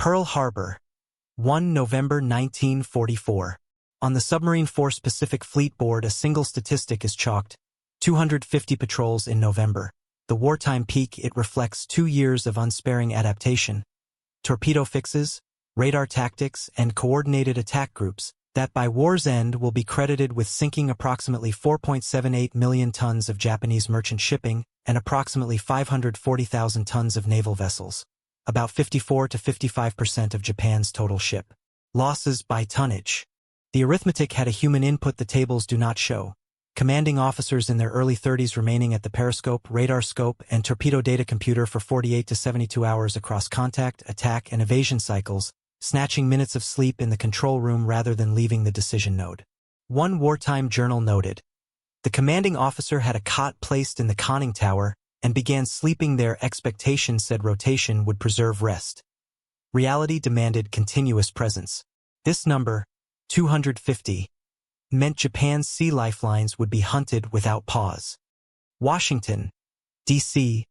Pearl Harbor, 1 November 1944. On the Submarine Force Pacific Fleet Board, a single statistic is chalked: 250 patrols in November. The wartime peak, it reflects 2 years of unsparing adaptation, torpedo fixes, radar tactics, and coordinated attack groups that by war's end will be credited with sinking approximately 4.78 million tons of Japanese merchant shipping and approximately 540,000 tons of naval vessels, about 54 to 55% of Japan's total ship losses by tonnage. The arithmetic had a human input the tables do not show. Commanding officers in their early 30s remaining at the periscope, radar scope, and torpedo data computer for 48 to 72 hours across contact, attack, and evasion cycles, snatching minutes of sleep in the control room rather than leaving the decision node. One wartime journal noted, "The commanding officer had a cot placed in the conning tower and began sleeping there. Expectation said rotation would preserve rest. Reality demanded continuous presence." This number, 250, meant Japan's sea lifelines would be hunted without pause. Washington, D.C.,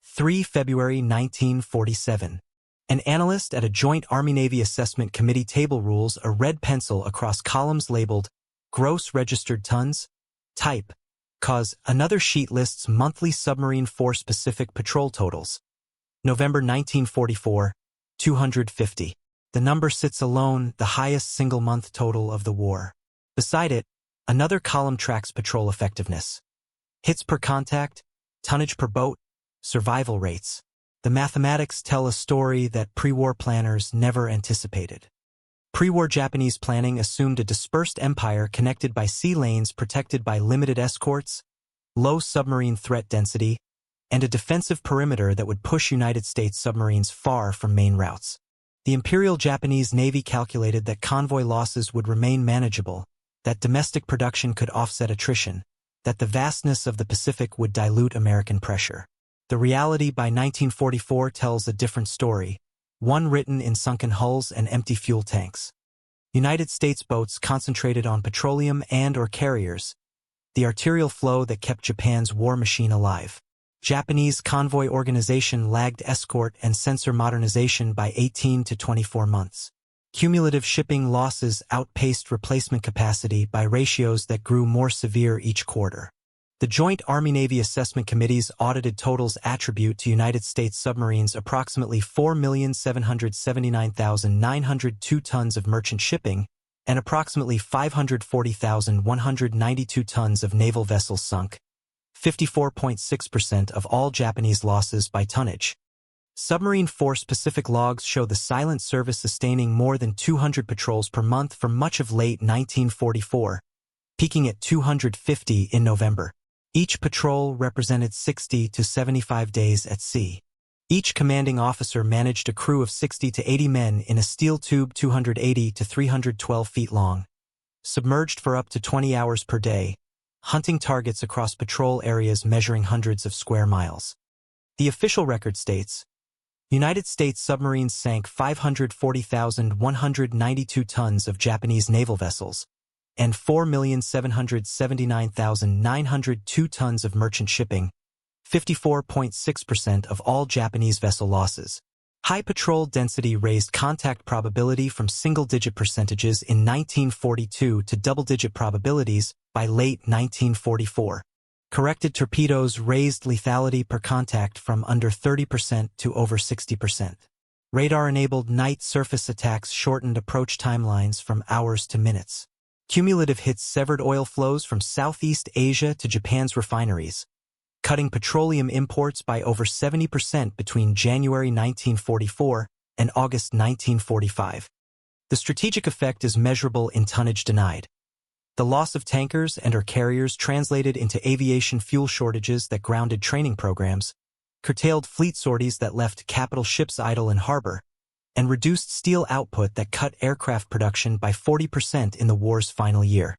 3 February 1947. An analyst at a Joint Army-Navy Assessment Committee table rules a red pencil across columns labeled Gross Registered Tons, Type, cause. Another sheet lists monthly Submarine Force Pacific patrol totals. November 1944, 250. The number sits alone, the highest single-month total of the war. Beside it, another column tracks patrol effectiveness. Hits per contact, tonnage per boat, survival rates. The mathematics tell a story that pre-war planners never anticipated. Pre-war Japanese planning assumed a dispersed empire connected by sea lanes protected by limited escorts, low submarine threat density, and a defensive perimeter that would push United States submarines far from main routes. The Imperial Japanese Navy calculated that convoy losses would remain manageable, that domestic production could offset attrition, that the vastness of the Pacific would dilute American pressure. The reality by 1944 tells a different story, one written in sunken hulls and empty fuel tanks. United States boats concentrated on petroleum and/or carriers, the arterial flow that kept Japan's war machine alive. Japanese convoy organization lagged escort and sensor modernization by 18 to 24 months. Cumulative shipping losses outpaced replacement capacity by ratios that grew more severe each quarter. The Joint Army-Navy Assessment Committee's audited totals attribute to United States submarines approximately 4,779,902 tons of merchant shipping and approximately 540,192 tons of naval vessels sunk, 54.6% of all Japanese losses by tonnage. Submarine Force Pacific logs show the silent service sustaining more than 200 patrols per month for much of late 1944, peaking at 250 in November. Each patrol represented 60 to 75 days at sea. Each commanding officer managed a crew of 60 to 80 men in a steel tube 280 to 312 feet long, submerged for up to 20 hours per day, hunting targets across patrol areas measuring hundreds of square miles. The official record states, United States submarines sank 540,192 tons of Japanese naval vessels and 4,779,902 tons of merchant shipping, 54.6% of all Japanese vessel losses. High patrol density raised contact probability from single-digit percentages in 1942 to double-digit probabilities by late 1944. Corrected torpedoes raised lethality per contact from under 30% to over 60%. Radar-enabled night surface attacks shortened approach timelines from hours to minutes. Cumulative hits severed oil flows from Southeast Asia to Japan's refineries, cutting petroleum imports by over 70% between January 1944 and August 1945. The strategic effect is measurable in tonnage denied. The loss of tankers and/or carriers translated into aviation fuel shortages that grounded training programs, curtailed fleet sorties that left capital ships idle in harbor, and reduced steel output that cut aircraft production by 40% in the war's final year.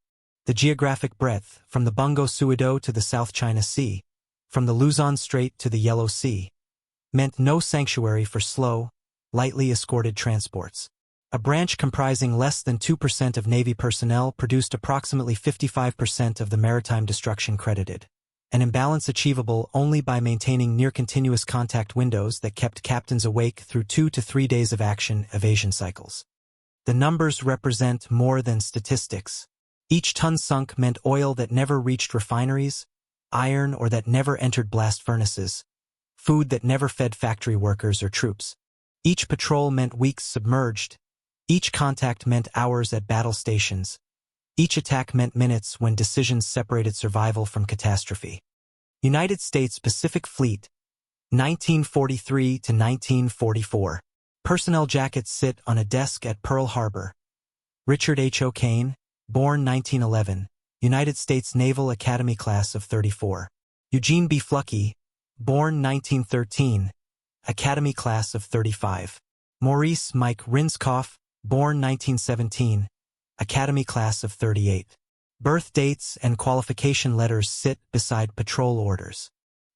The geographic breadth, from the Bungo Suido to the South China Sea, from the Luzon Strait to the Yellow Sea, meant no sanctuary for slow, lightly escorted transports. A branch comprising less than 2% of Navy personnel produced approximately 55% of the maritime destruction credited. an imbalance achievable only by maintaining near-continuous contact windows that kept captains awake through 2 to 3 days of action-evasion cycles. The numbers represent more than statistics. Each ton sunk meant oil that never reached refineries, iron or that never entered blast furnaces, food that never fed factory workers or troops. Each patrol meant weeks submerged. Each contact meant hours at battle stations. Each attack meant minutes when decisions separated survival from catastrophe. United States Pacific Fleet, 1943 to 1944. Personnel jackets sit on a desk at Pearl Harbor. Richard H. O'Kane, born 1911, United States Naval Academy Class of 34. Eugene B. Fluckey, born 1913, Academy Class of 35. Maurice Mike Rinskoff, born 1917, Academy Class of 38. Birth dates and qualification letters sit beside patrol orders.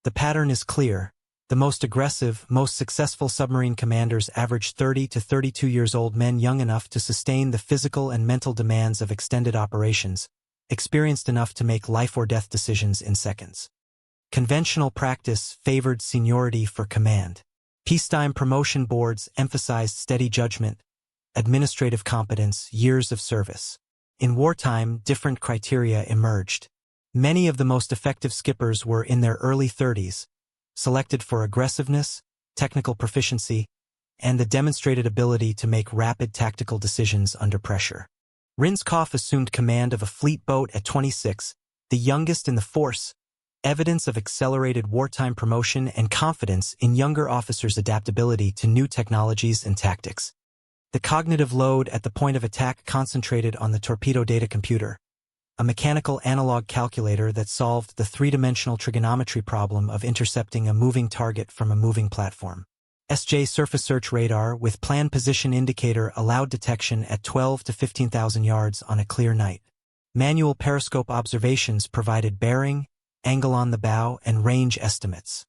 The pattern is clear. The most aggressive, most successful submarine commanders average 30 to 32 years old men young enough to sustain the physical and mental demands of extended operations, experienced enough to make life-or-death decisions in seconds. Conventional practice favored seniority for command. Peacetime promotion boards emphasized steady judgment, administrative competence, years of service. In wartime, different criteria emerged. Many of the most effective skippers were in their early 30s, selected for aggressiveness, technical proficiency, and the demonstrated ability to make rapid tactical decisions under pressure. Rinskoff assumed command of a fleet boat at 26, the youngest in the force, evidence of accelerated wartime promotion and confidence in younger officers' adaptability to new technologies and tactics. The cognitive load at the point of attack concentrated on the torpedo data computer, a mechanical analog calculator that solved the three-dimensional trigonometry problem of intercepting a moving target from a moving platform. SJ surface search radar with plan position indicator allowed detection at 12 to 15,000 yards on a clear night. Manual periscope observations provided bearing, angle on the bow, and range estimates.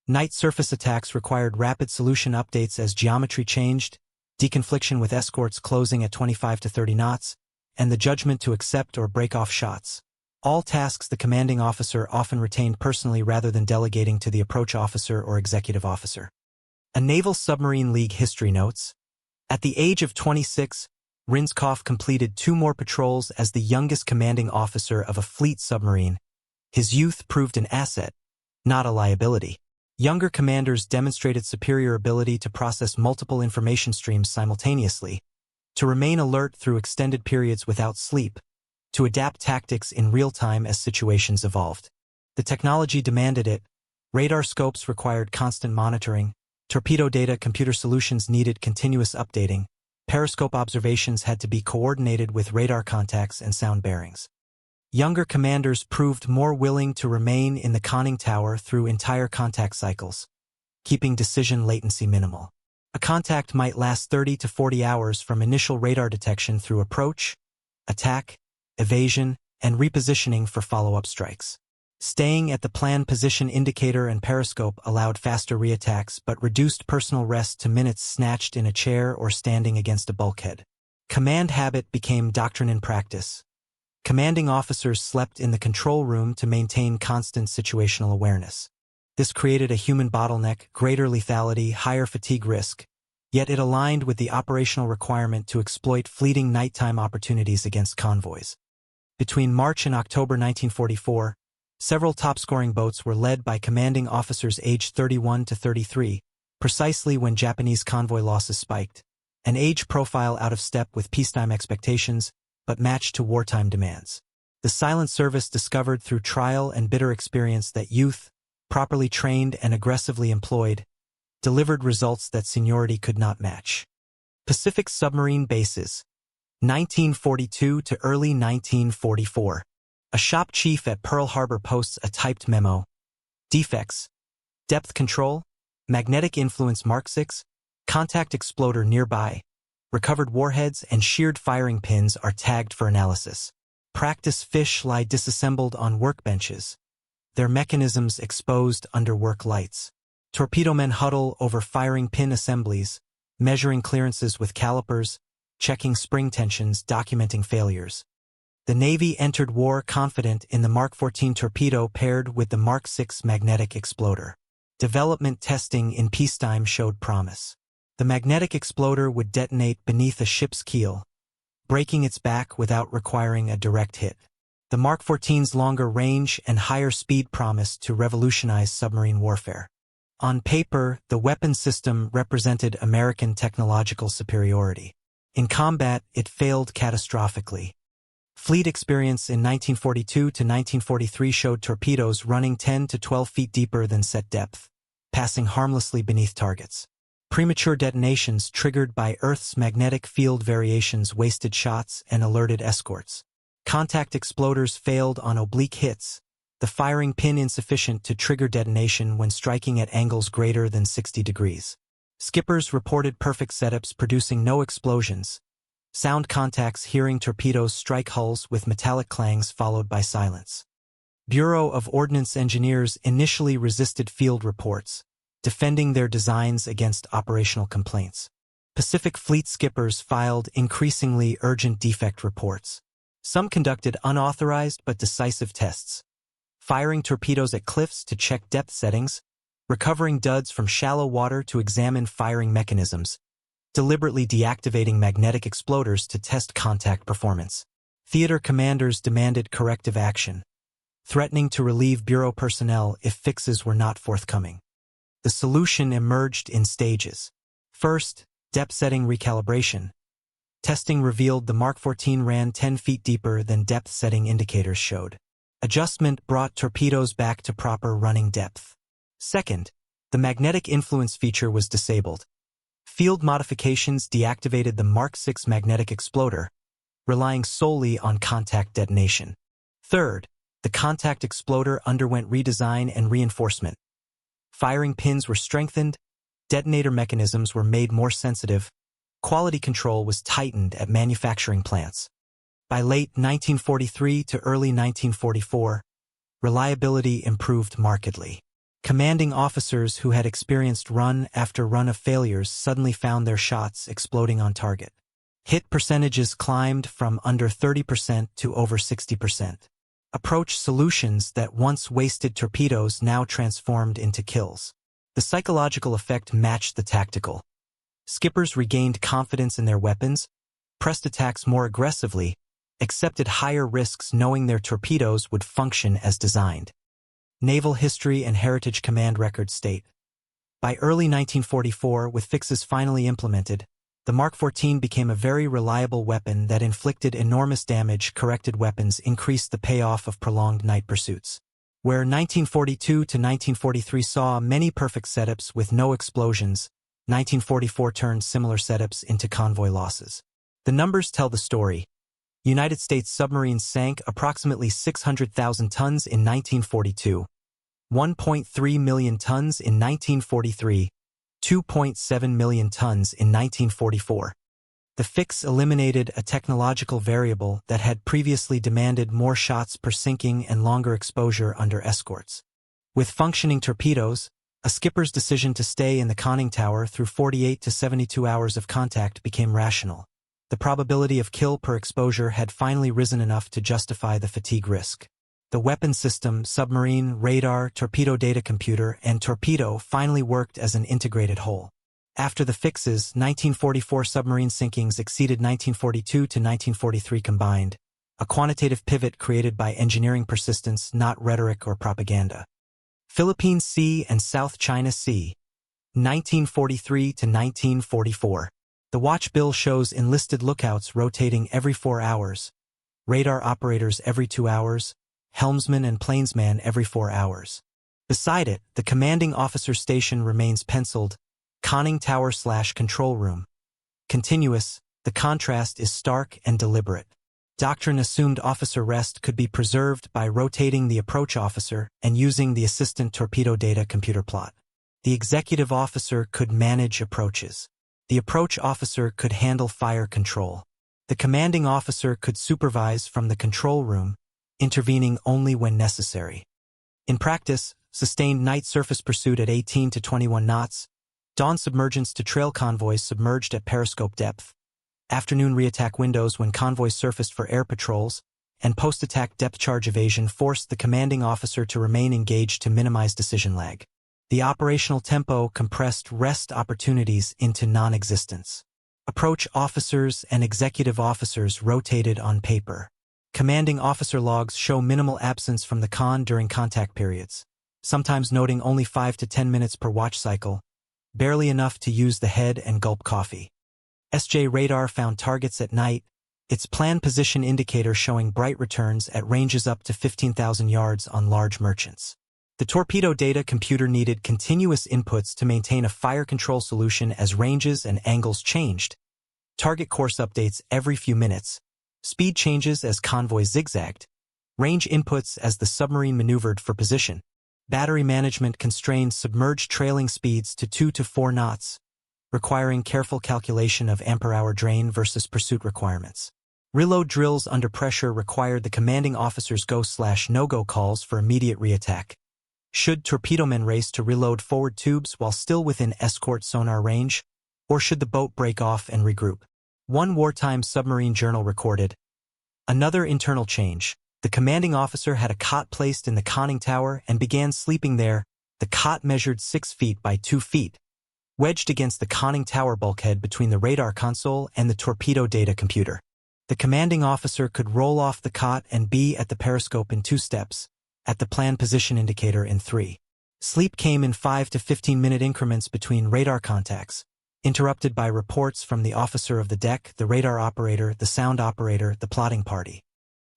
Night surface attacks required rapid solution updates as geometry changed, deconfliction with escorts closing at 25 to 30 knots, and the judgment to accept or break off shots. All tasks the commanding officer often retained personally rather than delegating to the approach officer or executive officer. A Naval Submarine League history notes, at the age of 26, Rinskoff completed 2 more patrols as the youngest commanding officer of a fleet submarine. His youth proved an asset, not a liability. Younger commanders demonstrated superior ability to process multiple information streams simultaneously, to remain alert through extended periods without sleep, to adapt tactics in real time as situations evolved. The technology demanded it. Radar scopes required constant monitoring, torpedo data computer solutions needed continuous updating, periscope observations had to be coordinated with radar contacts and sound bearings. Younger commanders proved more willing to remain in the conning tower through entire contact cycles, keeping decision latency minimal. A contact might last 30 to 40 hours from initial radar detection through approach, attack, evasion, and repositioning for follow-up strikes. Staying at the planned position indicator and periscope allowed faster reattacks but reduced personal rest to minutes snatched in a chair or standing against a bulkhead. Command habit became doctrine in practice. Commanding officers slept in the control room to maintain constant situational awareness. This created a human bottleneck, greater lethality, higher fatigue risk, yet it aligned with the operational requirement to exploit fleeting nighttime opportunities against convoys. Between March and October 1944, several top-scoring boats were led by commanding officers aged 31 to 33, precisely when Japanese convoy losses spiked, an age profile out of step with peacetime expectations, but matched to wartime demands. The silent service discovered through trial and bitter experience that youth, properly trained and aggressively employed, delivered results that seniority could not match. Pacific Submarine Bases, 1942 to early 1944. A shop chief at Pearl Harbor posts a typed memo. Defects: depth control, magnetic influence Mark 6, contact exploder nearby. Recovered warheads and sheared firing pins are tagged for analysis. Practice fish lie disassembled on workbenches, their mechanisms exposed under work lights. Torpedo men huddle over firing pin assemblies, measuring clearances with calipers, checking spring tensions, documenting failures. The Navy entered war confident in the Mark 14 torpedo paired with the Mark 6 magnetic exploder. Development testing in peacetime showed promise. The magnetic exploder would detonate beneath a ship's keel, breaking its back without requiring a direct hit. The Mark 14's longer range and higher speed promised to revolutionize submarine warfare. On paper, the weapon system represented American technological superiority. In combat, it failed catastrophically. Fleet experience in 1942 to 1943 showed torpedoes running 10 to 12 feet deeper than set depth, passing harmlessly beneath targets. Premature detonations triggered by Earth's magnetic field variations wasted shots and alerted escorts. Contact exploders failed on oblique hits, the firing pin insufficient to trigger detonation when striking at angles greater than 60 degrees. Skippers reported perfect setups producing no explosions. Sound contacts hearing torpedoes strike hulls with metallic clangs followed by silence. Bureau of Ordnance Engineers initially resisted field reports, defending their designs against operational complaints. Pacific Fleet skippers filed increasingly urgent defect reports. Some conducted unauthorized but decisive tests, firing torpedoes at cliffs to check depth settings, recovering duds from shallow water to examine firing mechanisms, deliberately deactivating magnetic exploders to test contact performance. Theater commanders demanded corrective action, threatening to relieve Bureau personnel if fixes were not forthcoming. The solution emerged in stages. First, depth setting recalibration. Testing revealed the Mark 14 ran 10 feet deeper than depth setting indicators showed. Adjustment brought torpedoes back to proper running depth. Second, the magnetic influence feature was disabled. Field modifications deactivated the Mark 6 magnetic exploder, relying solely on contact detonation. Third, the contact exploder underwent redesign and reinforcement. Firing pins were strengthened, detonator mechanisms were made more sensitive, quality control was tightened at manufacturing plants. By late 1943 to early 1944, reliability improved markedly. Commanding officers who had experienced run after run of failures suddenly found their shots exploding on target. Hit percentages climbed from under 30% to over 60%. Approach solutions that once wasted torpedoes now transformed into kills. The psychological effect matched the tactical. Skippers regained confidence in their weapons, pressed attacks more aggressively, accepted higher risks knowing their torpedoes would function as designed. Naval History and Heritage Command records state, by early 1944, with fixes finally implemented, the Mark 14 became a very reliable weapon that inflicted enormous damage. Corrected weapons increased the payoff of prolonged night pursuits. Where 1942 to 1943 saw many perfect setups with no explosions, 1944 turned similar setups into convoy losses. The numbers tell the story. United States submarines sank approximately 600,000 tons in 1942, 1.3 million tons in 1943, 2.7 million tons in 1944. The fix eliminated a technological variable that had previously demanded more shots per sinking and longer exposure under escorts. With functioning torpedoes, a skipper's decision to stay in the conning tower through 48 to 72 hours of contact became rational. The probability of kill per exposure had finally risen enough to justify the fatigue risk. The weapon system, submarine, radar, torpedo data computer, and torpedo finally worked as an integrated whole. After the fixes, 1944 submarine sinkings exceeded 1942 to 1943 combined, a quantitative pivot created by engineering persistence, not rhetoric or propaganda. Philippine Sea and South China Sea, 1943 to 1944. The watch bill shows enlisted lookouts rotating every 4 hours, radar operators every 2 hours, helmsman and plainsman every 4 hours. Beside it, the commanding officer station remains penciled, conning tower/control room. Continuous, the contrast is stark and deliberate. Doctrine assumed officer rest could be preserved by rotating the approach officer and using the assistant torpedo data computer plot. The executive officer could manage approaches. The approach officer could handle fire control. The commanding officer could supervise from the control room, intervening only when necessary. In practice, sustained night surface pursuit at 18 to 21 knots, dawn submergence to trail convoys submerged at periscope depth, afternoon reattack windows when convoys surfaced for air patrols, and post-attack depth charge evasion forced the commanding officer to remain engaged to minimize decision lag. The operational tempo compressed rest opportunities into non-existence. Approach officers and executive officers rotated on paper. Commanding officer logs show minimal absence from the con during contact periods, sometimes noting only 5 to 10 minutes per watch cycle, barely enough to use the head and gulp coffee. SJ radar found targets at night, its plan position indicator showing bright returns at ranges up to 15,000 yards on large merchants. The torpedo data computer needed continuous inputs to maintain a fire control solution as ranges and angles changed. Target course updates every few minutes, speed changes as convoy zigzagged, range inputs as the submarine maneuvered for position. Battery management constrained submerged trailing speeds to 2 to 4 knots, requiring careful calculation of ampere-hour drain versus pursuit requirements. Reload drills under pressure required the commanding officer's go/no-go calls for immediate reattack. Should torpedomen race to reload forward tubes while still within escort sonar range, or should the boat break off and regroup? One wartime submarine journal recorded. Another internal change. The commanding officer had a cot placed in the conning tower and began sleeping there. The cot measured 6 feet by 2 feet, wedged against the conning tower bulkhead between the radar console and the torpedo data computer. The commanding officer could roll off the cot and be at the periscope in 2 steps, at the plan position indicator in 3. Sleep came in 5 to 15-minute increments between radar contacts, interrupted by reports from the officer of the deck, the radar operator, the sound operator, the plotting party.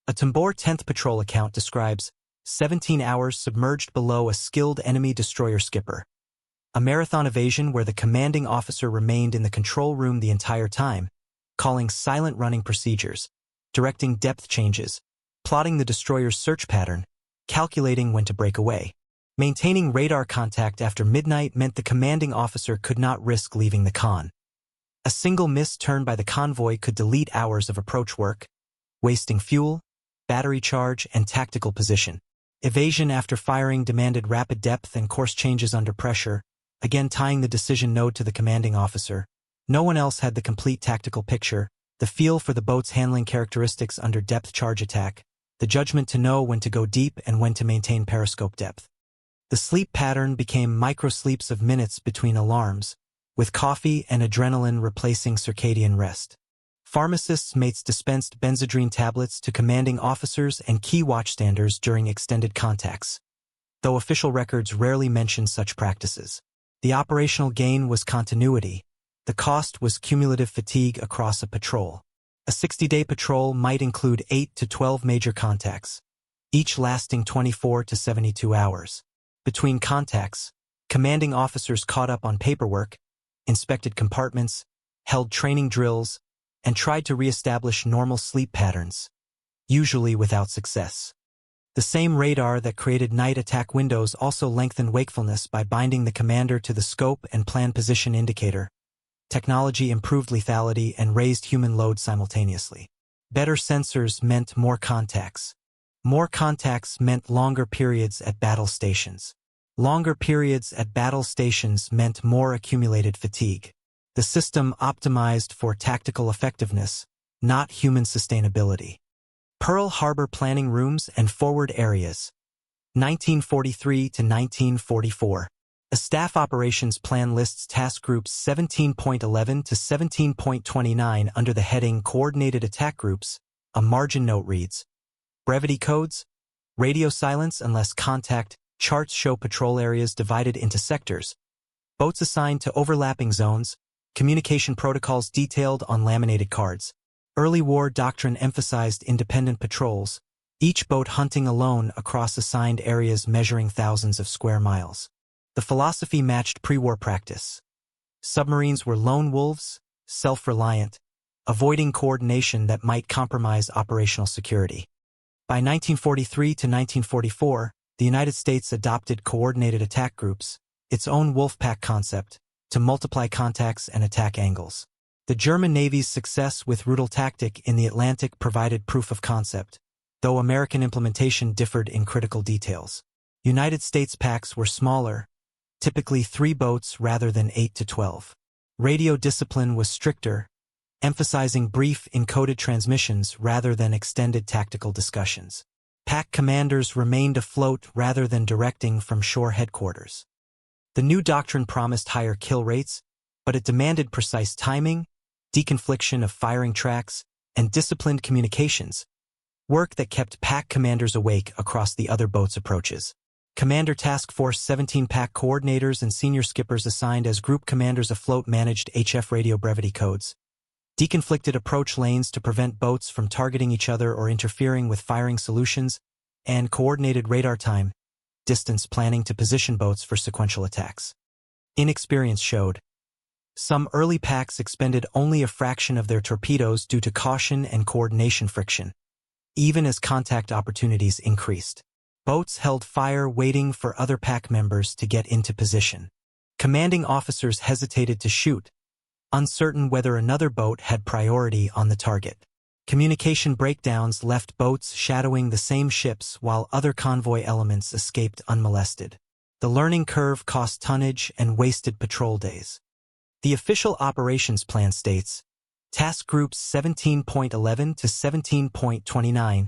A Tambor 10th Patrol account describes 17 hours submerged below a skilled enemy destroyer skipper. A marathon evasion where the commanding officer remained in the control room the entire time, calling silent running procedures, directing depth changes, plotting the destroyer's search pattern, calculating when to break away. Maintaining radar contact after midnight meant the commanding officer could not risk leaving the con. A single missed turn by the convoy could delete hours of approach work, wasting fuel, battery charge, and tactical position. Evasion after firing demanded rapid depth and course changes under pressure, again tying the decision node to the commanding officer. No one else had the complete tactical picture, the feel for the boat's handling characteristics under depth charge attack, the judgment to know when to go deep and when to maintain periscope depth. The sleep pattern became micro-sleeps of minutes between alarms, with coffee and adrenaline replacing circadian rest. Pharmacists' mates dispensed benzodrine tablets to commanding officers and key watchstanders during extended contacts, though official records rarely mention such practices. The operational gain was continuity. The cost was cumulative fatigue across a patrol. A 60-day patrol might include 8 to 12 major contacts, each lasting 24 to 72 hours. Between contacts, commanding officers caught up on paperwork, inspected compartments, held training drills, and tried to reestablish normal sleep patterns, usually without success. The same radar that created night attack windows also lengthened wakefulness by binding the commander to the scope and plan position indicator. Technology improved lethality and raised human load simultaneously. Better sensors meant more contacts. More contacts meant longer periods at battle stations. Longer periods at battle stations meant more accumulated fatigue. The system optimized for tactical effectiveness, not human sustainability. Pearl Harbor planning rooms and forward areas. 1943 to 1944. A staff operations plan lists task groups 17.11 to 17.29 under the heading Coordinated Attack Groups. A margin note reads, brevity codes, radio silence unless contact, charts show patrol areas divided into sectors, boats assigned to overlapping zones, communication protocols detailed on laminated cards. Early war doctrine emphasized independent patrols, each boat hunting alone across assigned areas measuring thousands of square miles. The philosophy matched pre-war practice. Submarines were lone wolves, self-reliant, avoiding coordination that might compromise operational security. By 1943 to 1944, the United States adopted coordinated attack groups, its own wolfpack concept, to multiply contacts and attack angles. The German Navy's success with Rudel tactic in the Atlantic provided proof of concept, though American implementation differed in critical details. United States packs were smaller, typically 3 boats rather than 8 to 12. Radio discipline was stricter, emphasizing brief encoded transmissions rather than extended tactical discussions. Pack commanders remained afloat rather than directing from shore headquarters. The new doctrine promised higher kill rates, but it demanded precise timing, deconfliction of firing tracks, and disciplined communications, work that kept pack commanders awake across the other boats' approaches. Commander Task Force 17 pack coordinators and senior skippers assigned as group commanders afloat managed HF radio brevity codes, deconflicted approach lanes to prevent boats from targeting each other or interfering with firing solutions, and coordinated radar time, distance planning to position boats for sequential attacks. Inexperience showed. Some early packs expended only a fraction of their torpedoes due to caution and coordination friction, even as contact opportunities increased. Boats held fire waiting for other pack members to get into position. Commanding officers hesitated to shoot, uncertain whether another boat had priority on the target. Communication breakdowns left boats shadowing the same ships while other convoy elements escaped unmolested. The learning curve cost tonnage and wasted patrol days. The official operations plan states, Task Groups 17.11 to 17.29,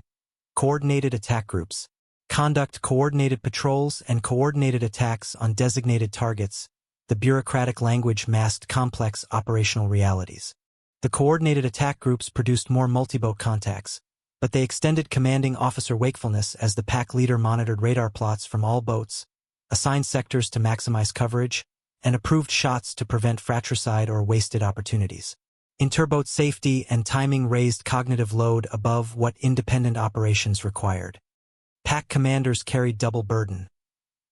Coordinated Attack Groups, conduct coordinated patrols and coordinated attacks on designated targets. The bureaucratic language masked complex operational realities. The coordinated attack groups produced more multi-boat contacts, but they extended commanding officer wakefulness as the pack leader monitored radar plots from all boats, assigned sectors to maximize coverage, and approved shots to prevent fratricide or wasted opportunities. Interboat safety and timing raised cognitive load above what independent operations required. Pack commanders carried double burden,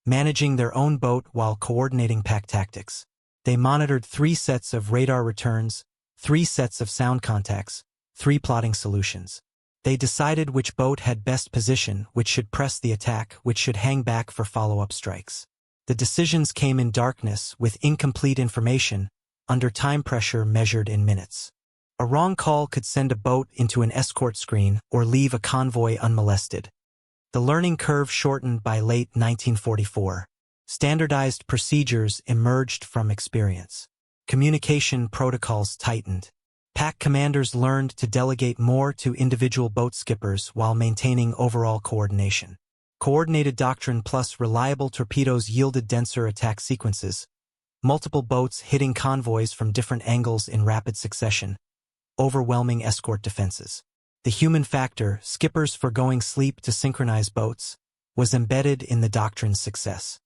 managing their own boat while coordinating pack tactics. They monitored 3 sets of radar returns, 3 sets of sound contacts, 3 plotting solutions. They decided which boat had best position, which should press the attack, which should hang back for follow-up strikes. The decisions came in darkness with incomplete information, under time pressure measured in minutes. A wrong call could send a boat into an escort screen or leave a convoy unmolested. The learning curve shortened by late 1944. Standardized procedures emerged from experience. Communication protocols tightened. Pack commanders learned to delegate more to individual boat skippers while maintaining overall coordination. Coordinated doctrine plus reliable torpedoes yielded denser attack sequences, multiple boats hitting convoys from different angles in rapid succession, overwhelming escort defenses. The human factor, skippers forgoing sleep to synchronize boats, was embedded in the doctrine's success.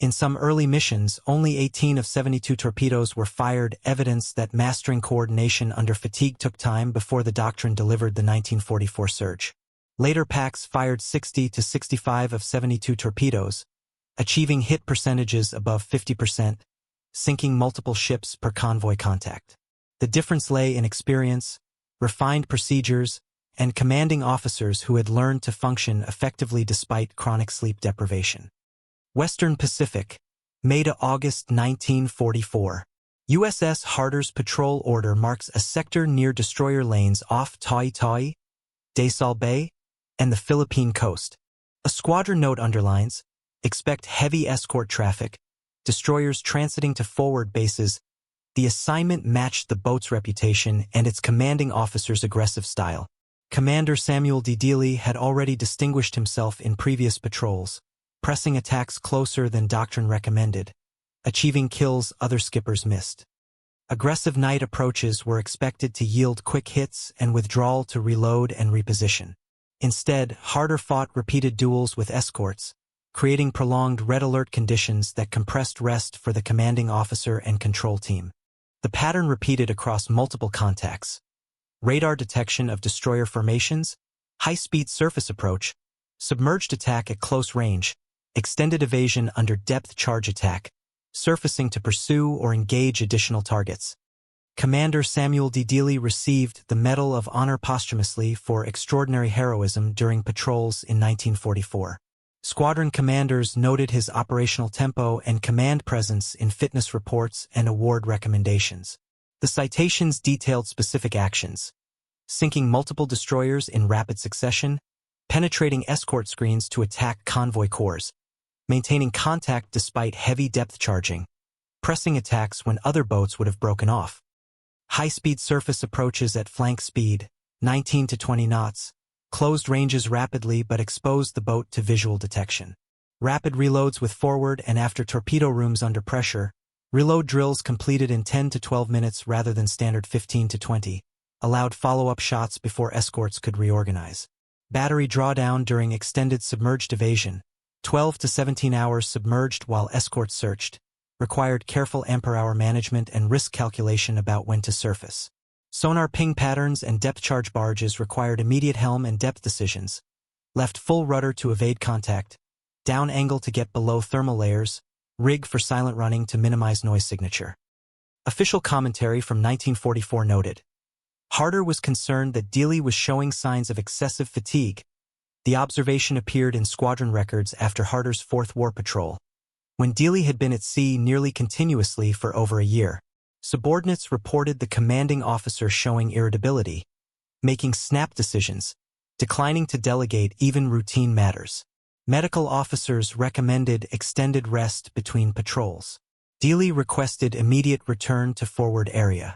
In some early missions, only 18 of 72 torpedoes were fired, evidence that mastering coordination under fatigue took time before the doctrine delivered the 1944 surge. Later packs fired 60 to 65 of 72 torpedoes, achieving hit percentages above 50%, sinking multiple ships per convoy contact. The difference lay in experience, refined procedures, and commanding officers who had learned to function effectively despite chronic sleep deprivation. Western Pacific, May to August 1944. USS Harder's patrol order marks a sector near destroyer lanes off Tawi-Tawi, Desal Bay, and the Philippine coast. A squadron note underlines, expect heavy escort traffic, destroyers transiting to forward bases. The assignment matched the boat's reputation and its commanding officer's aggressive style. Commander Samuel D. Dealey had already distinguished himself in previous patrols, pressing attacks closer than doctrine recommended, achieving kills other skippers missed. Aggressive night approaches were expected to yield quick hits and withdrawal to reload and reposition. Instead, Harder fought repeated duels with escorts, creating prolonged red alert conditions that compressed rest for the commanding officer and control team. The pattern repeated across multiple contacts. Radar detection of destroyer formations, high-speed surface approach, submerged attack at close range, extended evasion under depth charge attack, surfacing to pursue or engage additional targets. Commander Samuel D. Dealey received the Medal of Honor posthumously for extraordinary heroism during patrols in 1944. Squadron commanders noted his operational tempo and command presence in fitness reports and award recommendations. The citations detailed specific actions: sinking multiple destroyers in rapid succession, penetrating escort screens to attack convoy cores, maintaining contact despite heavy depth charging, pressing attacks when other boats would have broken off. High-speed surface approaches at flank speed, 19 to 20 knots, closed ranges rapidly but exposed the boat to visual detection. Rapid reloads with forward and after torpedo rooms under pressure, reload drills completed in 10 to 12 minutes rather than standard 15 to 20, allowed follow-up shots before escorts could reorganize. Battery drawdown during extended submerged evasion, 12 to 17 hours submerged while escorts searched, required careful ampere-hour management and risk calculation about when to surface. Sonar ping patterns and depth charge barrages required immediate helm and depth decisions, left full rudder to evade contact, down angle to get below thermal layers, rig for silent running to minimize noise signature. Official commentary from 1944 noted, Harder was concerned that Dealey was showing signs of excessive fatigue. The observation appeared in squadron records after Harder's fourth war patrol, when Dealey had been at sea nearly continuously for over a year. Subordinates reported the commanding officer showing irritability, making snap decisions, declining to delegate even routine matters. Medical officers recommended extended rest between patrols. Dealey requested immediate return to forward area.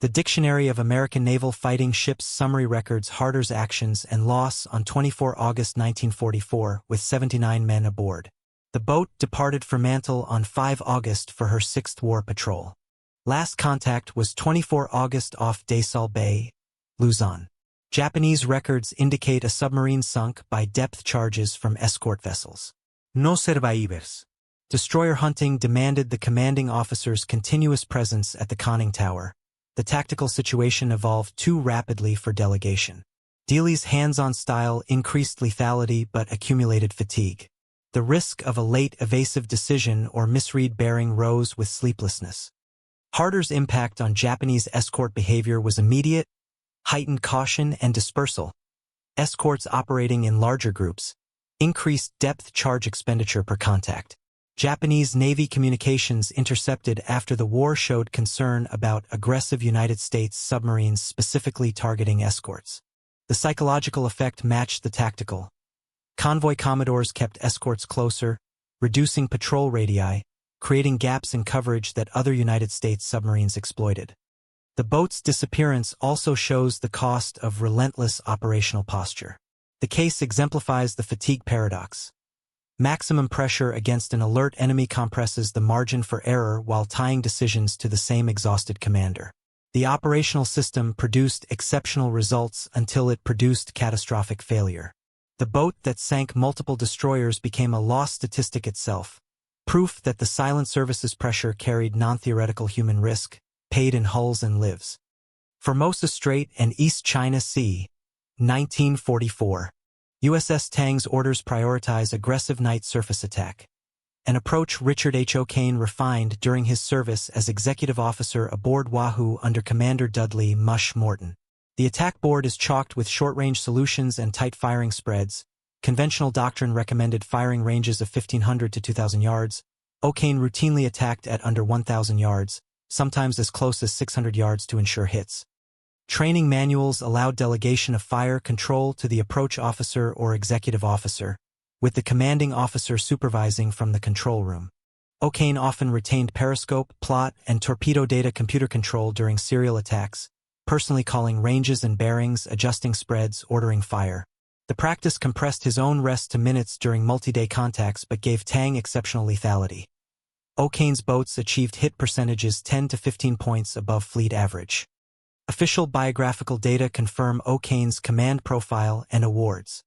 The Dictionary of American Naval Fighting Ships summary records Harder's actions and loss on 24 August 1944 with 79 men aboard. The boat departed Fremantle on 5 August for her 6th war patrol. Last contact was 24 August off Daysal Bay, Luzon. Japanese records indicate a submarine sunk by depth charges from escort vessels. No survivors. Destroyer hunting demanded the commanding officer's continuous presence at the conning tower. The tactical situation evolved too rapidly for delegation. Dealey's hands-on style increased lethality but accumulated fatigue. The risk of a late evasive decision or misread bearing rose with sleeplessness. Harder's impact on Japanese escort behavior was immediate, heightened caution and dispersal. Escorts operating in larger groups, increased depth charge expenditure per contact. Japanese Navy communications intercepted after the war showed concern about aggressive United States submarines specifically targeting escorts. The psychological effect matched the tactical. Convoy commodores kept escorts closer, reducing patrol radii, creating gaps in coverage that other United States submarines exploited. The boat's disappearance also shows the cost of relentless operational posture. The case exemplifies the fatigue paradox. Maximum pressure against an alert enemy compresses the margin for error while tying decisions to the same exhausted commander. The operational system produced exceptional results until it produced catastrophic failure. The boat that sank multiple destroyers became a loss statistic itself, proof that the silent services pressure carried non-theoretical human risk, paid in hulls and lives. Formosa Strait and East China Sea, 1944. USS Tang's orders prioritize aggressive night surface attack, an approach Richard H. O'Kane refined during his service as executive officer aboard Wahoo under Commander Dudley "Mush" Morton. The attack board is chalked with short-range solutions and tight firing spreads. Conventional doctrine recommended firing ranges of 1,500 to 2,000 yards. O'Kane routinely attacked at under 1,000 yards, sometimes as close as 600 yards to ensure hits. Training manuals allowed delegation of fire control to the approach officer or executive officer, with the commanding officer supervising from the control room. O'Kane often retained periscope, plot, and torpedo data computer control during serial attacks, personally calling ranges and bearings, adjusting spreads, ordering fire. The practice compressed his own rest to minutes during multi-day contacts but gave Tang exceptional lethality. O'Kane's boats achieved hit percentages 10 to 15 points above fleet average. Official biographical data confirm O'Kane's command profile and awards.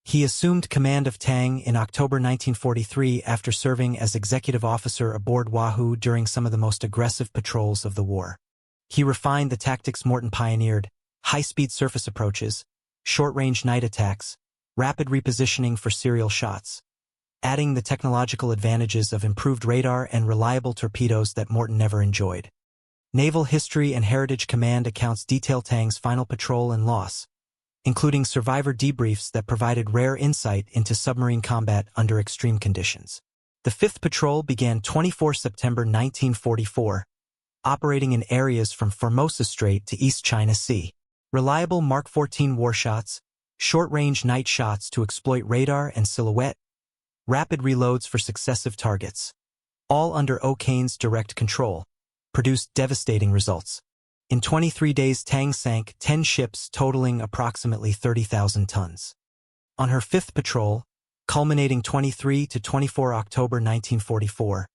He assumed command of Tang in October 1943 after serving as executive officer aboard Wahoo during some of the most aggressive patrols of the war. He refined the tactics Morton pioneered: high-speed surface approaches, short-range night attacks, rapid repositioning for serial shots, adding the technological advantages of improved radar and reliable torpedoes that Morton never enjoyed. Naval History and Heritage Command accounts detail Tang's final patrol and loss, including survivor debriefs that provided rare insight into submarine combat under extreme conditions. The 5th Patrol began 24 September 1944, operating in areas from Formosa Strait to East China Sea. Reliable Mark 14 warshots, short-range night shots to exploit radar and silhouette, rapid reloads for successive targets, all under O'Kane's direct control, produced devastating results. In 23 days, Tang sank 10 ships totaling approximately 30,000 tons. On her fifth patrol, culminating 23 to 24 October 1944,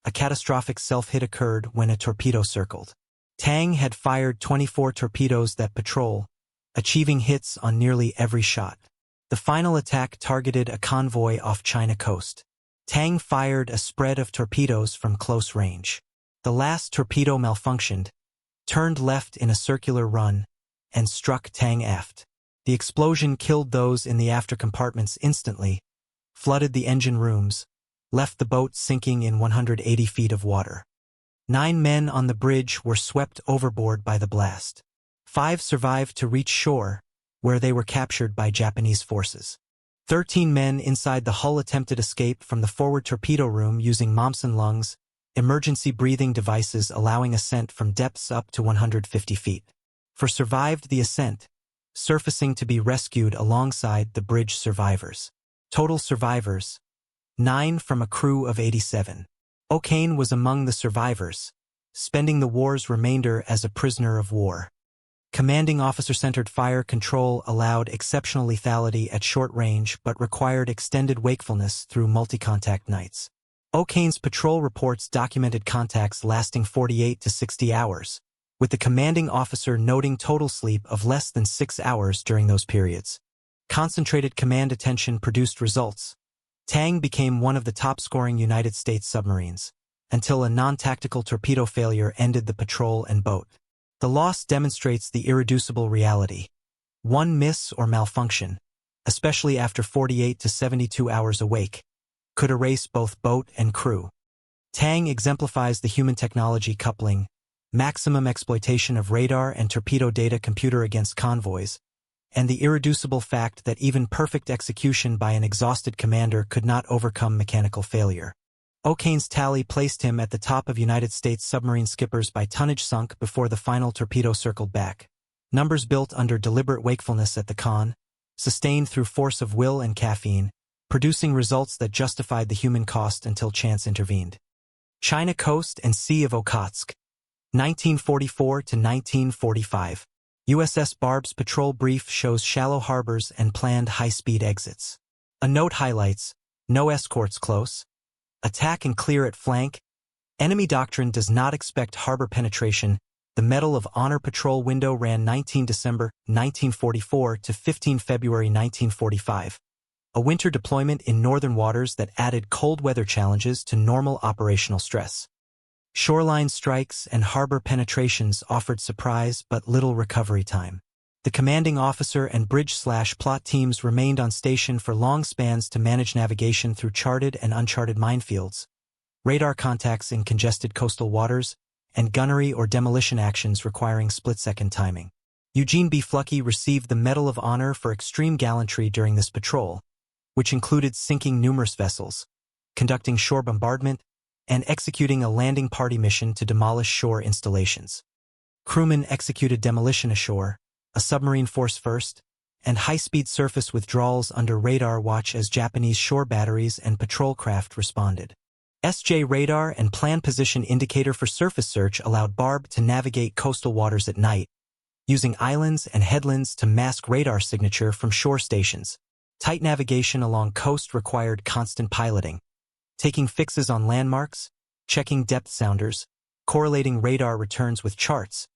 a catastrophic self-hit occurred when a torpedo circled. Tang had fired 24 torpedoes that patrol, achieving hits on nearly every shot. The final attack targeted a convoy off China coast. Tang fired a spread of torpedoes from close range. The last torpedo malfunctioned, turned left in a circular run, and struck Tang aft. The explosion killed those in the after compartments instantly, flooded the engine rooms, left the boat sinking in 180 feet of water. 9 men on the bridge were swept overboard by the blast. 5 survived to reach shore, where they were captured by Japanese forces. 13 men inside the hull attempted escape from the forward torpedo room using Momsen lungs, emergency breathing devices allowing ascent from depths up to 150 feet. 4 survived the ascent, surfacing to be rescued alongside the bridge survivors. Total survivors: 9 from a crew of 87. O'Kane was among the survivors, spending the war's remainder as a prisoner of war. Commanding officer-centered fire control allowed exceptional lethality at short range but required extended wakefulness through multi-contact nights. O'Kane's patrol reports documented contacts lasting 48 to 60 hours, with the commanding officer noting total sleep of less than 6 hours during those periods. Concentrated command attention produced results. Tang became one of the top-scoring United States submarines, until a non-tactical torpedo failure ended the patrol and boat. The loss demonstrates the irreducible reality. One miss or malfunction, especially after 48 to 72 hours awake, could erase both boat and crew. Tang exemplifies the human technology coupling, maximum exploitation of radar and torpedo data computer against convoys, and the irreducible fact that even perfect execution by an exhausted commander could not overcome mechanical failure. O'Kane's tally placed him at the top of United States submarine skippers by tonnage sunk before the final torpedo circled back. Numbers built under deliberate wakefulness at the con, sustained through force of will and caffeine, producing results that justified the human cost until chance intervened. China coast and Sea of Okhotsk, 1944 to 1945. USS Barb's patrol brief shows shallow harbors and planned high-speed exits. A note highlights: no escorts close, attack and clear at flank, enemy doctrine does not expect harbor penetration. The Medal of Honor patrol window ran 19 December 1944 to 15 February 1945. A winter deployment in northern waters that added cold weather challenges to normal operational stress. Shoreline strikes and harbor penetrations offered surprise but little recovery time. The commanding officer and bridge/plot teams remained on station for long spans to manage navigation through charted and uncharted minefields, radar contacts in congested coastal waters, and gunnery or demolition actions requiring split-second timing. Eugene B. Fluckey received the Medal of Honor for extreme gallantry during this patrol, which included sinking numerous vessels, conducting shore bombardment, and executing a landing party mission to demolish shore installations. Crewmen executed demolition ashore, a submarine force first, and high-speed surface withdrawals under radar watch as Japanese shore batteries and patrol craft responded. SJ radar and plan position indicator for surface search allowed Barb to navigate coastal waters at night, using islands and headlands to mask radar signature from shore stations. Tight navigation along coast required constant piloting, taking fixes on landmarks, checking depth sounders, correlating radar returns with charts,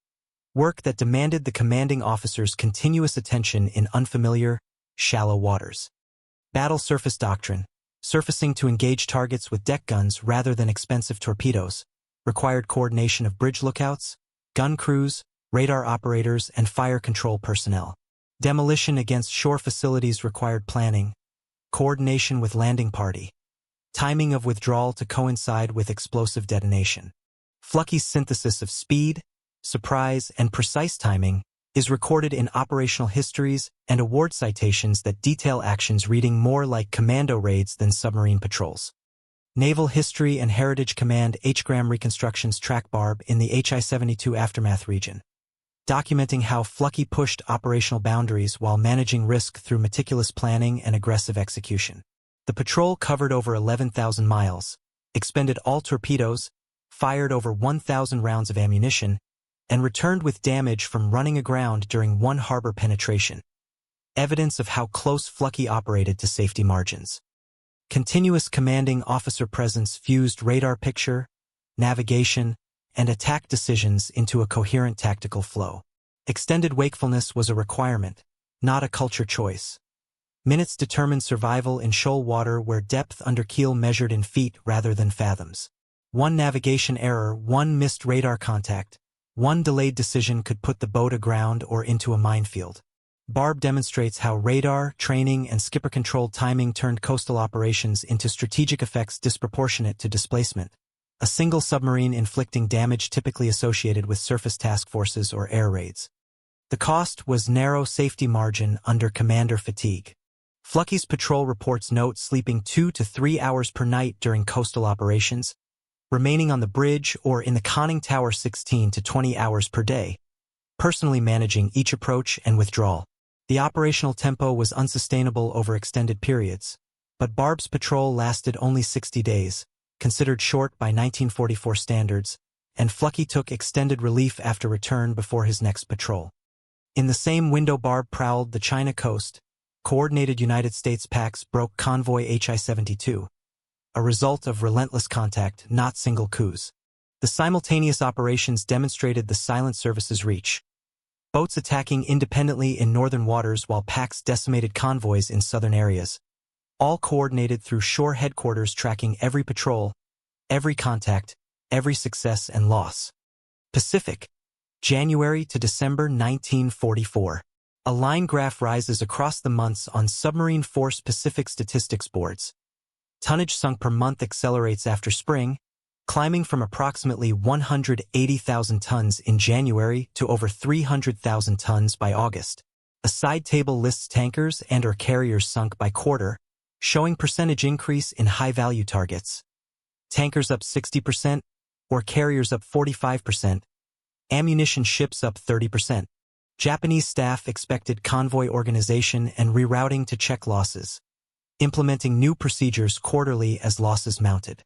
work that demanded the commanding officer's continuous attention in unfamiliar, shallow waters. Battle surface doctrine, surfacing to engage targets with deck guns rather than expensive torpedoes, required coordination of bridge lookouts, gun crews, radar operators, and fire control personnel. Demolition against shore facilities required planning, coordination with landing party, timing of withdrawal to coincide with explosive detonation. Fluckey's synthesis of speed, surprise, and precise timing is recorded in operational histories and award citations that detail actions reading more like commando raids than submarine patrols. Naval History and Heritage Command H-Gram reconstructions track Barb in the HI-72 aftermath region, documenting how Fluckey pushed operational boundaries while managing risk through meticulous planning and aggressive execution. The patrol covered over 11,000 miles, expended all torpedoes, fired over 1,000 rounds of ammunition, and returned with damage from running aground during one harbor penetration. Evidence of how close Flucky operated to safety margins. Continuous commanding officer presence fused radar picture, navigation, and attack decisions into a coherent tactical flow. Extended wakefulness was a requirement, not a culture choice. Minutes determined survival in shoal water where depth under keel measured in feet rather than fathoms. One navigation error, one missed radar contact, one delayed decision could put the boat aground or into a minefield. Barb demonstrates how radar, training, and skipper-controlled timing turned coastal operations into strategic effects disproportionate to displacement. A single submarine inflicting damage typically associated with surface task forces or air raids. The cost was narrow safety margin under commander fatigue. Flucky's patrol reports note sleeping 2 to 3 hours per night during coastal operations, remaining on the bridge or in the conning tower 16 to 20 hours per day, personally managing each approach and withdrawal. The operational tempo was unsustainable over extended periods, but Barb's patrol lasted only 60 days, considered short by 1944 standards, and Flucky took extended relief after return before his next patrol. In the same window Barb prowled the China coast, coordinated United States packs broke convoy HI-72, a result of relentless contact, not single coups. The simultaneous operations demonstrated the silent service's reach. Boats attacking independently in northern waters while packs decimated convoys in southern areas. All coordinated through shore headquarters tracking every patrol, every contact, every success and loss. Pacific, January to December 1944. A line graph rises across the months on Submarine Force Pacific statistics boards. Tonnage sunk per month accelerates after spring, climbing from approximately 180,000 tons in January to over 300,000 tons by August. A side table lists tankers and/or carriers sunk by quarter, showing percentage increase in high-value targets. Tankers up 60%, or carriers up 45%. Ammunition ships up 30%. Japanese staff expected convoy organization and rerouting to check losses, implementing new procedures quarterly as losses mounted.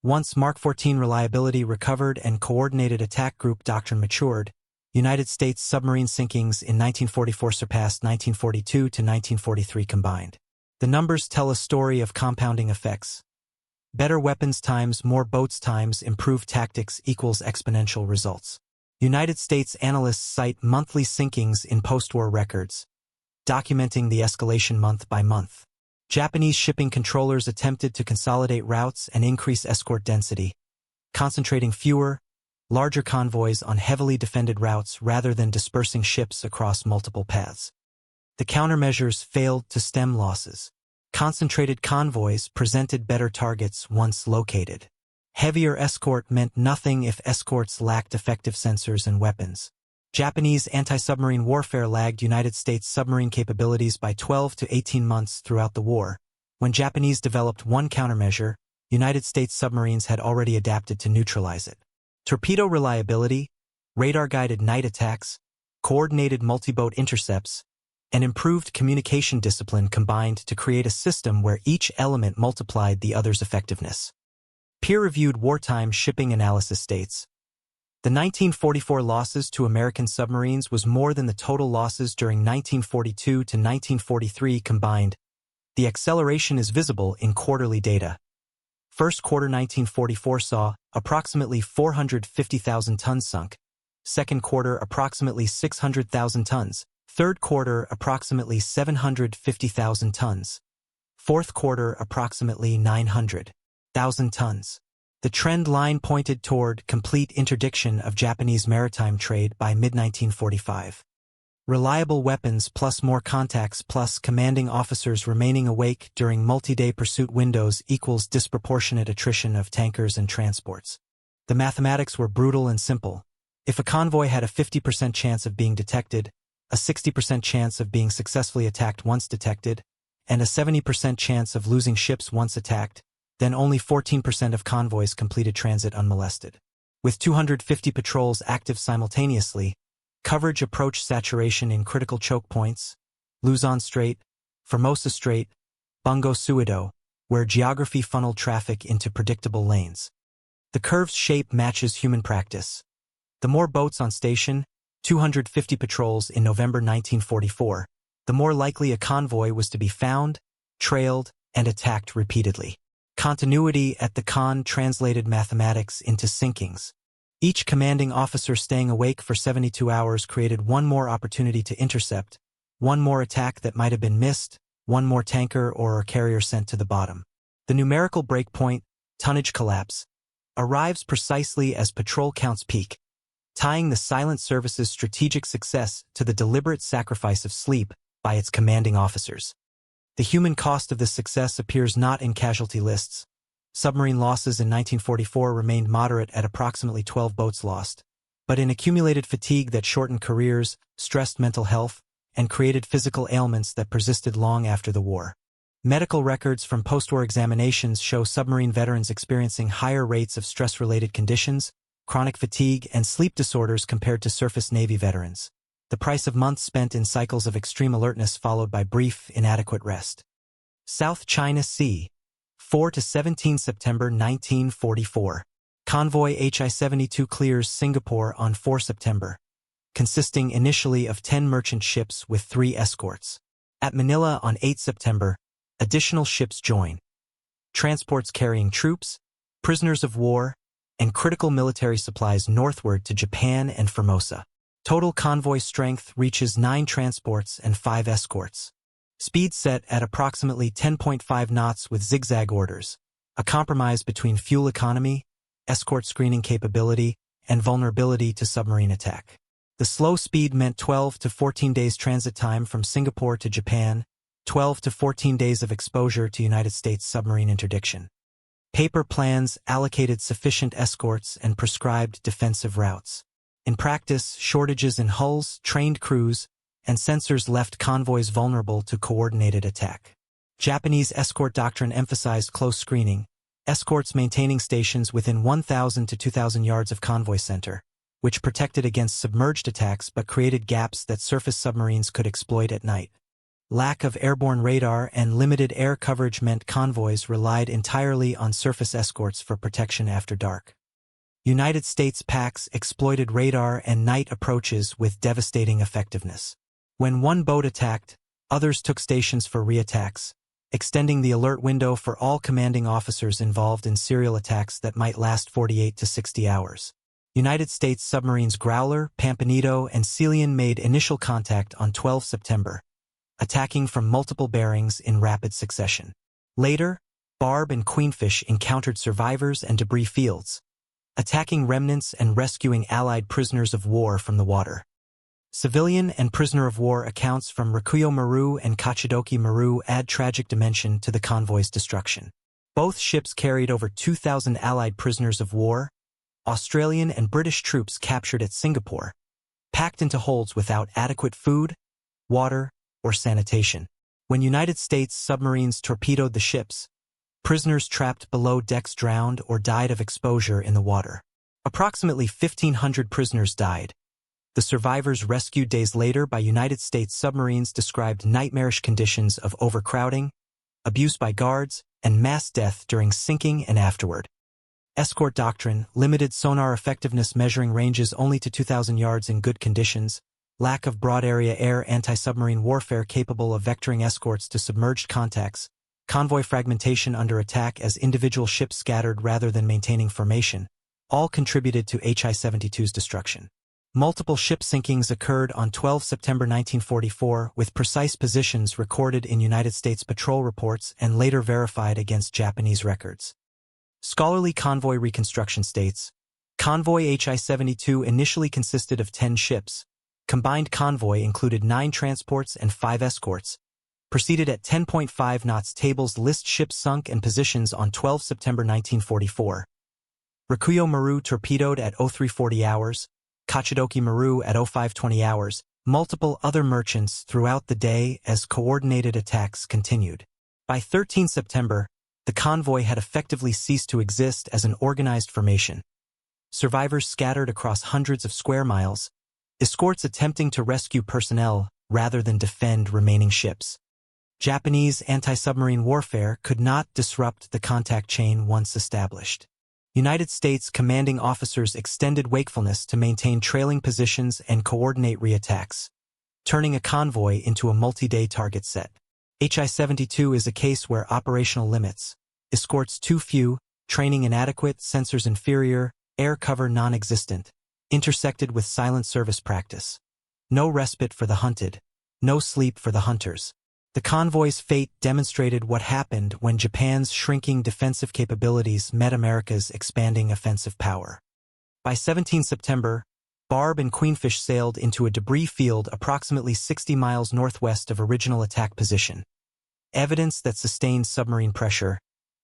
Once Mark 14 reliability recovered and coordinated attack group doctrine matured, United States submarine sinkings in 1944 surpassed 1942 to 1943 combined. The numbers tell a story of compounding effects. Better weapons times more boats times improved tactics equals exponential results. United States analysts cite monthly sinkings in post-war records, documenting the escalation month by month. Japanese shipping controllers attempted to consolidate routes and increase escort density, concentrating fewer, larger convoys on heavily defended routes rather than dispersing ships across multiple paths. The countermeasures failed to stem losses. Concentrated convoys presented better targets once located. Heavier escort meant nothing if escorts lacked effective sensors and weapons. Japanese anti-submarine warfare lagged United States submarine capabilities by 12 to 18 months throughout the war. When Japanese developed one countermeasure, United States submarines had already adapted to neutralize it. Torpedo reliability, radar-guided night attacks, coordinated multi-boat intercepts, and improved communication discipline combined to create a system where each element multiplied the other's effectiveness. Peer-reviewed wartime shipping analysis states, the 1944 losses to American submarines was more than the total losses during 1942 to 1943 combined. The acceleration is visible in quarterly data. First quarter 1944 saw approximately 450,000 tons sunk. Second quarter approximately 600,000 tons. Third quarter approximately 750,000 tons. Fourth quarter approximately 900,000 tons. The trend line pointed toward complete interdiction of Japanese maritime trade by mid-1945. Reliable weapons plus more contacts plus commanding officers remaining awake during multi-day pursuit windows equals disproportionate attrition of tankers and transports. The mathematics were brutal and simple. If a convoy had a 50% chance of being detected, a 60% chance of being successfully attacked once detected, and a 70% chance of losing ships once attacked, then only 14% of convoys completed transit unmolested. With 250 patrols active simultaneously, coverage approached saturation in critical choke points, Luzon Strait, Formosa Strait, Bungo Suido, where geography funneled traffic into predictable lanes. The curve's shape matches human practice. The more boats on station, 250 patrols in November 1944, the more likely a convoy was to be found, trailed, and attacked repeatedly. Continuity at the con translated mathematics into sinkings. Each commanding officer staying awake for 72 hours created one more opportunity to intercept, one more attack that might have been missed, one more tanker or carrier sent to the bottom. The numerical breakpoint, tonnage collapse, arrives precisely as patrol counts peak, tying the silent service's strategic success to the deliberate sacrifice of sleep by its commanding officers. The human cost of this success appears not in casualty lists. Submarine losses in 1944 remained moderate at approximately 12 boats lost, but in accumulated fatigue that shortened careers, stressed mental health, and created physical ailments that persisted long after the war. Medical records from post-war examinations show submarine veterans experiencing higher rates of stress-related conditions, chronic fatigue, and sleep disorders compared to surface Navy veterans. The price of months spent in cycles of extreme alertness followed by brief, inadequate rest. South China Sea, 4 to 17 September 1944. Convoy HI-72 clears Singapore on 4 September, consisting initially of 10 merchant ships with 3 escorts. At Manila on 8 September, additional ships join. Transports carrying troops, prisoners of war, and critical military supplies northward to Japan and Formosa. Total convoy strength reaches 9 transports and 5 escorts. Speed set at approximately 10.5 knots with zigzag orders, a compromise between fuel economy, escort screening capability, and vulnerability to submarine attack. The slow speed meant 12 to 14 days transit time from Singapore to Japan, 12 to 14 days of exposure to United States submarine interdiction. Paper plans allocated sufficient escorts and prescribed defensive routes. In practice, shortages in hulls, trained crews, and sensors left convoys vulnerable to coordinated attack. Japanese escort doctrine emphasized close screening, escorts maintaining stations within 1,000 to 2,000 yards of convoy center, which protected against submerged attacks but created gaps that surface submarines could exploit at night. Lack of airborne radar and limited air coverage meant convoys relied entirely on surface escorts for protection after dark. United States PACs exploited radar and night approaches with devastating effectiveness. When one boat attacked, others took stations for reattacks, extending the alert window for all commanding officers involved in serial attacks that might last 48 to 60 hours. United States submarines Growler, Pampanito, and Celian made initial contact on 12 September, attacking from multiple bearings in rapid succession. Later, Barb and Queenfish encountered survivors and debris fields, attacking remnants and rescuing Allied prisoners of war from the water. Civilian and prisoner of war accounts from Rakuyo Maru and Kachidoki Maru add tragic dimension to the convoy's destruction. Both ships carried over 2,000 Allied prisoners of war, Australian and British troops captured at Singapore, packed into holds without adequate food, water, or sanitation. When United States submarines torpedoed the ships, prisoners trapped below decks drowned or died of exposure in the water. Approximately 1,500 prisoners died. The survivors rescued days later by United States submarines described nightmarish conditions of overcrowding, abuse by guards, and mass death during sinking and afterward. Escort doctrine, limited sonar effectiveness measuring ranges only to 2,000 yards in good conditions, lack of broad-area air anti-submarine warfare capable of vectoring escorts to submerged contacts, convoy fragmentation under attack as individual ships scattered rather than maintaining formation, all contributed to HI-72's destruction. Multiple ship sinkings occurred on 12 September 1944 with precise positions recorded in United States patrol reports and later verified against Japanese records. Scholarly convoy reconstruction states, convoy HI-72 initially consisted of 10 ships. Combined convoy included 9 transports and 5 escorts. Proceeded at 10.5 knots. Tables list ships sunk and positions on 12 September 1944. Rakuyo Maru torpedoed at 0340 hours. Kachidoki Maru at 0520 hours, multiple other merchants throughout the day as coordinated attacks continued. By 13 September, the convoy had effectively ceased to exist as an organized formation. Survivors scattered across hundreds of square miles, escorts attempting to rescue personnel rather than defend remaining ships. Japanese anti-submarine warfare could not disrupt the contact chain once established. United States commanding officers extended wakefulness to maintain trailing positions and coordinate reattacks, turning a convoy into a multi-day target set. HI-72 is a case where operational limits, escorts too few, training inadequate, sensors inferior, air cover non-existent, intersected with silent service practice. No respite for the hunted, no sleep for the hunters. The convoy's fate demonstrated what happened when Japan's shrinking defensive capabilities met America's expanding offensive power. By 17 September, Barb and Queenfish sailed into a debris field approximately 60 miles northwest of original attack position. Evidence that sustained submarine pressure,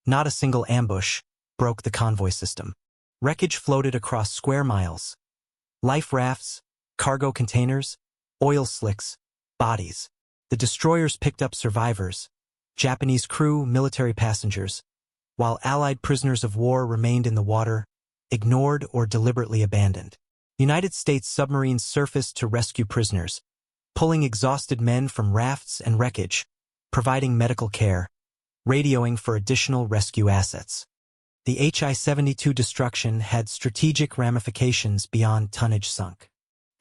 not a single ambush, broke the convoy system. Wreckage floated across square miles. Life rafts, cargo containers, oil slicks, bodies. The destroyers picked up survivors, Japanese crew, military passengers, while Allied prisoners of war remained in the water, ignored or deliberately abandoned. United States submarines surfaced to rescue prisoners, pulling exhausted men from rafts and wreckage, providing medical care, radioing for additional rescue assets. The HI-72 destruction had strategic ramifications beyond tonnage sunk.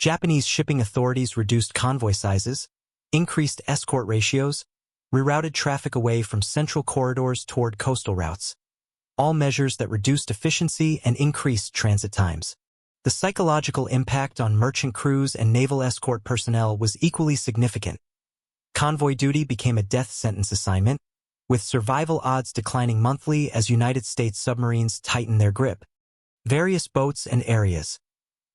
Japanese shipping authorities reduced convoy sizes, increased escort ratios, rerouted traffic away from central corridors toward coastal routes, all measures that reduced efficiency and increased transit times. The psychological impact on merchant crews and naval escort personnel was equally significant. Convoy duty became a death sentence assignment, with survival odds declining monthly as United States submarines tightened their grip. Various boats and areas.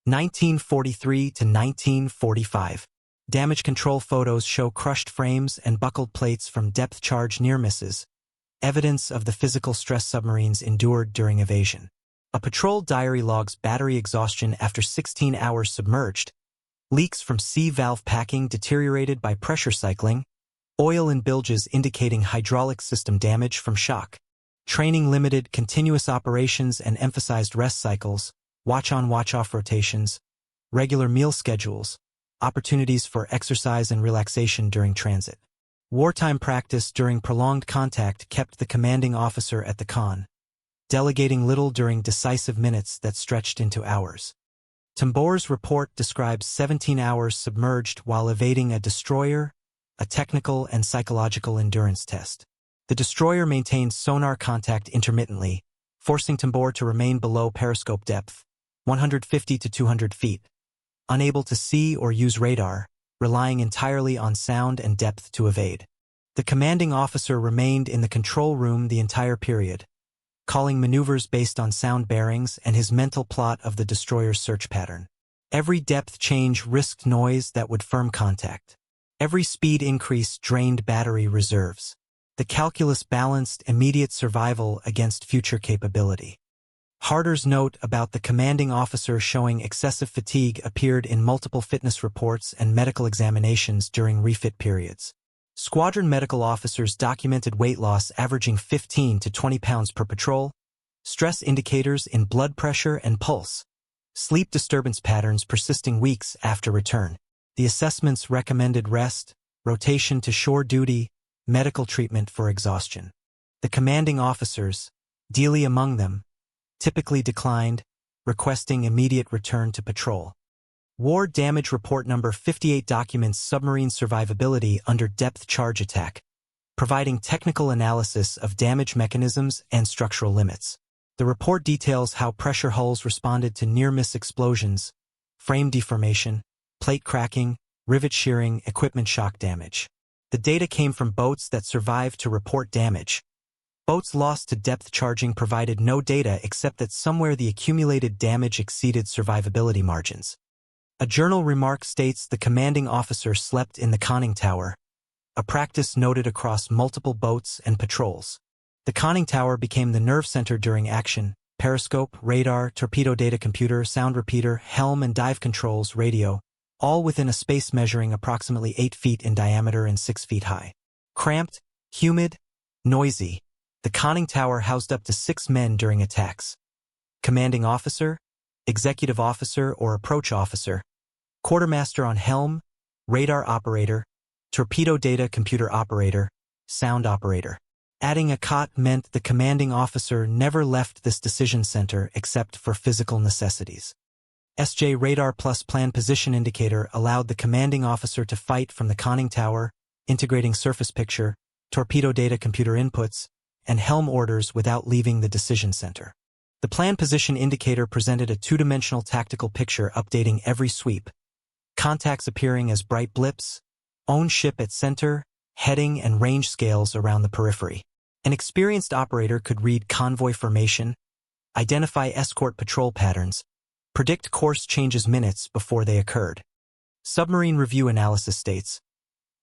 1943 to 1945. Damage control photos show crushed frames and buckled plates from depth charge near misses, evidence of the physical stress submarines endured during evasion. A patrol diary logs battery exhaustion after 16 hours submerged, leaks from sea valve packing deteriorated by pressure cycling, oil in bilges indicating hydraulic system damage from shock. Training limited continuous operations and emphasized rest cycles, watch-on watch-off rotations, regular meal schedules, opportunities for exercise and relaxation during transit. Wartime practice during prolonged contact kept the commanding officer at the con, delegating little during decisive minutes that stretched into hours. Tambor's report describes 17 hours submerged while evading a destroyer, a technical and psychological endurance test. The destroyer maintained sonar contact intermittently, forcing Tambor to remain below periscope depth, 150 to 200 feet, unable to see or use radar, relying entirely on sound and depth to evade. The commanding officer remained in the control room the entire period, calling maneuvers based on sound bearings and his mental plot of the destroyer's search pattern. Every depth change risked noise that would firm contact. Every speed increase drained battery reserves. The calculus balanced immediate survival against future capability. Harder's note about the commanding officer showing excessive fatigue appeared in multiple fitness reports and medical examinations during refit periods. Squadron medical officers documented weight loss averaging 15 to 20 pounds per patrol, stress indicators in blood pressure and pulse, sleep disturbance patterns persisting weeks after return. The assessments recommended rest, rotation to shore duty, medical treatment for exhaustion. The commanding officers, Dealey among them, typically declined, requesting immediate return to patrol. War Damage Report Number 58 documents submarine survivability under depth charge attack, providing technical analysis of damage mechanisms and structural limits. The report details how pressure hulls responded to near-miss explosions, frame deformation, plate cracking, rivet shearing, equipment shock damage. The data came from boats that survived to report damage. Boats lost to depth charging provided no data except that somewhere the accumulated damage exceeded survivability margins. A journal remark states the commanding officer slept in the conning tower, a practice noted across multiple boats and patrols. The conning tower became the nerve center during action. Periscope, radar, torpedo data computer, sound repeater, helm and dive controls, radio, all within a space measuring approximately 8 feet in diameter and 6 feet high. Cramped, humid, noisy. The conning tower housed up to 6 men during attacks. Commanding officer, executive officer or approach officer, quartermaster on helm, radar operator, torpedo data computer operator, sound operator. Adding a cot meant the commanding officer never left this decision center except for physical necessities. SJ Radar Plus Plan Position Indicator allowed the commanding officer to fight from the conning tower, integrating surface picture, torpedo data computer inputs, and helm orders without leaving the decision center. The Plan Position Indicator presented a two-dimensional tactical picture updating every sweep, contacts appearing as bright blips, own ship at center, heading and range scales around the periphery. An experienced operator could read convoy formation, identify escort patrol patterns, predict course changes minutes before they occurred. Submarine Review Analysis states,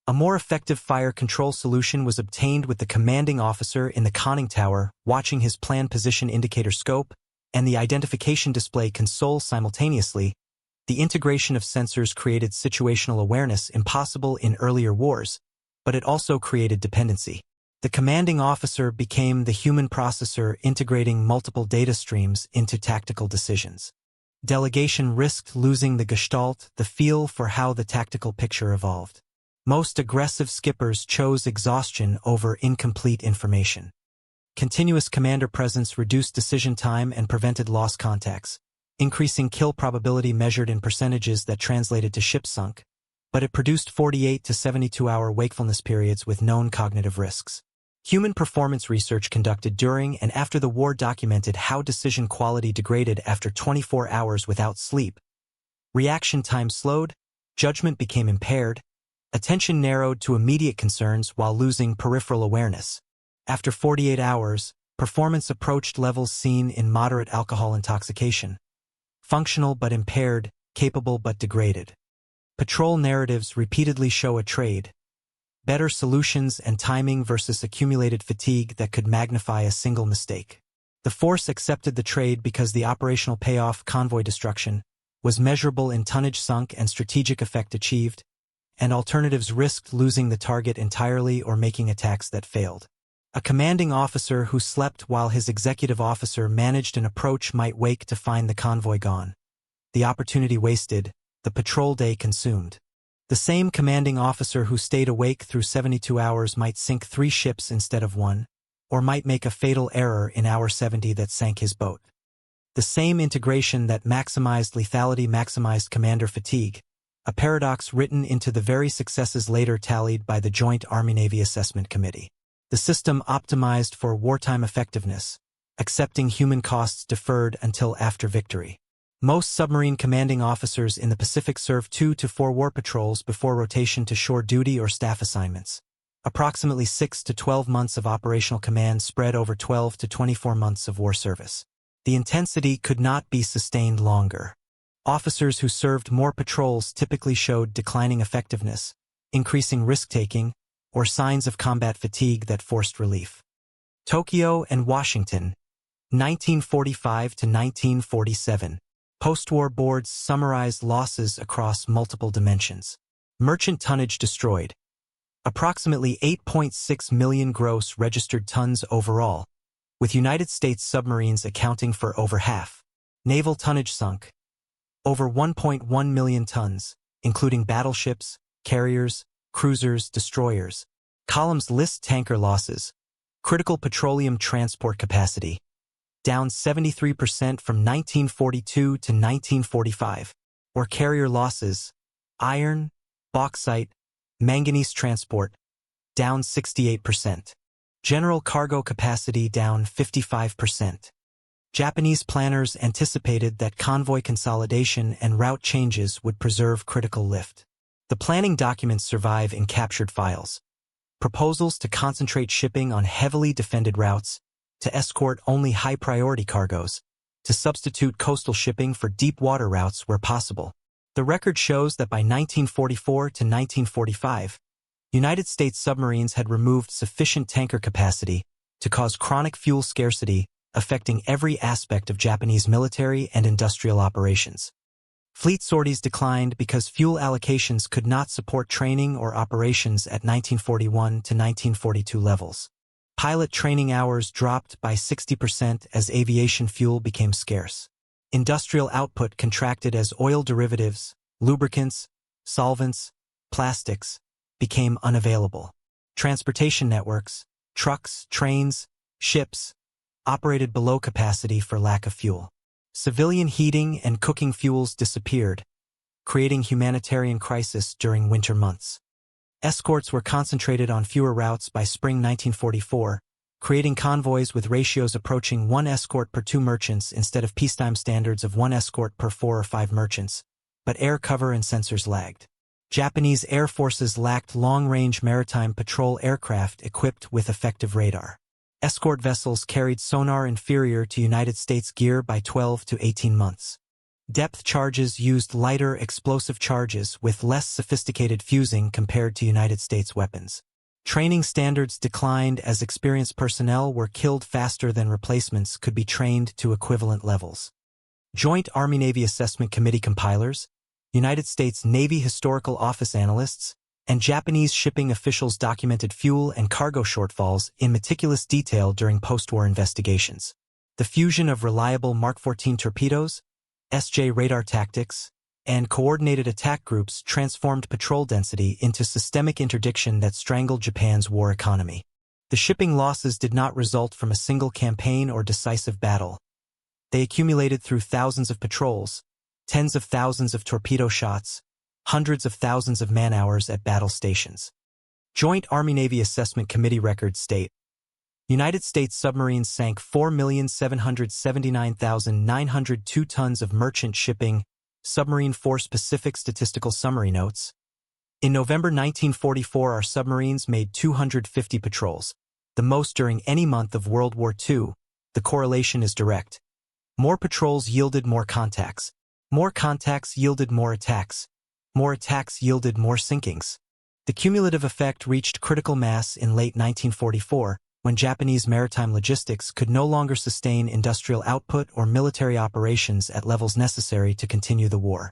a more effective fire control solution was obtained with the commanding officer in the conning tower watching his plan position indicator scope and the identification display console simultaneously. The integration of sensors created situational awareness impossible in earlier wars, but it also created dependency. The commanding officer became the human processor integrating multiple data streams into tactical decisions. Delegation risked losing the gestalt, the feel for how the tactical picture evolved. Most aggressive skippers chose exhaustion over incomplete information. Continuous commander presence reduced decision time and prevented lost contacts, increasing kill probability measured in percentages that translated to ship sunk, but it produced 48 to 72-hour wakefulness periods with known cognitive risks. Human performance research conducted during and after the war documented how decision quality degraded after 24 hours without sleep. Reaction time slowed, judgment became impaired, attention narrowed to immediate concerns while losing peripheral awareness. After 48 hours, performance approached levels seen in moderate alcohol intoxication. Functional but impaired, capable but degraded. Patrol narratives repeatedly show a trade. Better solutions and timing versus accumulated fatigue that could magnify a single mistake. The force accepted the trade because the operational payoff, convoy destruction, was measurable in tonnage sunk and strategic effect achieved, and alternatives risked losing the target entirely or making attacks that failed. A commanding officer who slept while his executive officer managed an approach might wake to find the convoy gone. The opportunity wasted, the patrol day consumed. The same commanding officer who stayed awake through 72 hours might sink 3 ships instead of 1, or might make a fatal error in hour 70 that sank his boat. The same integration that maximized lethality maximized commander fatigue, a paradox written into the very successes later tallied by the Joint Army-Navy Assessment Committee. The system optimized for wartime effectiveness, accepting human costs deferred until after victory. Most submarine commanding officers in the Pacific serve 2 to 4 war patrols before rotation to shore duty or staff assignments. Approximately 6 to 12 months of operational command spread over 12 to 24 months of war service. The intensity could not be sustained longer. Officers who served more patrols typically showed declining effectiveness, increasing risk-taking, or signs of combat fatigue that forced relief. Tokyo and Washington, 1945 to 1947. Post-war boards summarized losses across multiple dimensions. Merchant tonnage destroyed. Approximately 8.6 million gross registered tons overall, with United States submarines accounting for over half. Naval tonnage sunk. Over 1.1 million tons, including battleships, carriers, cruisers, destroyers. Columns list tanker losses. Critical petroleum transport capacity, down 73% from 1942 to 1945, or carrier losses, iron, bauxite, manganese transport, down 68%. General cargo capacity down 55%. Japanese planners anticipated that convoy consolidation and route changes would preserve critical lift. The planning documents survive in captured files. Proposals to concentrate shipping on heavily defended routes, to escort only high-priority cargoes, to substitute coastal shipping for deep-water routes where possible. The record shows that by 1944 to 1945, United States submarines had removed sufficient tanker capacity to cause chronic fuel scarcity affecting every aspect of Japanese military and industrial operations. Fleet sorties declined because fuel allocations could not support training or operations at 1941 to 1942 levels. Pilot training hours dropped by 60% as aviation fuel became scarce. Industrial output contracted as oil derivatives, lubricants, solvents, plastics became unavailable. Transportation networks, trucks, trains, ships, operated below capacity for lack of fuel. Civilian heating and cooking fuels disappeared, creating humanitarian crisis during winter months. Escorts were concentrated on fewer routes by spring 1944, creating convoys with ratios approaching 1 escort per 2 merchants instead of peacetime standards of 1 escort per 4 or 5 merchants, but air cover and sensors lagged. Japanese air forces lacked long-range maritime patrol aircraft equipped with effective radar. Escort vessels carried sonar inferior to United States gear by 12 to 18 months. Depth charges used lighter explosive charges with less sophisticated fusing compared to United States weapons. Training standards declined as experienced personnel were killed faster than replacements could be trained to equivalent levels. Joint Army-Navy Assessment Committee compilers, United States Navy Historical Office analysts, and Japanese shipping officials documented fuel and cargo shortfalls in meticulous detail during post-war investigations. The fusion of reliable Mark 14 torpedoes, SJ radar tactics, and coordinated attack groups transformed patrol density into systemic interdiction that strangled Japan's war economy. The shipping losses did not result from a single campaign or decisive battle. They accumulated through thousands of patrols, tens of thousands of torpedo shots, hundreds of thousands of man-hours at battle stations. Joint Army-Navy Assessment Committee records state, United States submarines sank 4,779,902 tons of merchant shipping, Submarine Force-Specific Statistical Summary notes. In November 1944, our submarines made 250 patrols, the most during any month of World War II. The correlation is direct. More patrols yielded more contacts. More contacts yielded more attacks. More attacks yielded more sinkings. The cumulative effect reached critical mass in late 1944, when Japanese maritime logistics could no longer sustain industrial output or military operations at levels necessary to continue the war.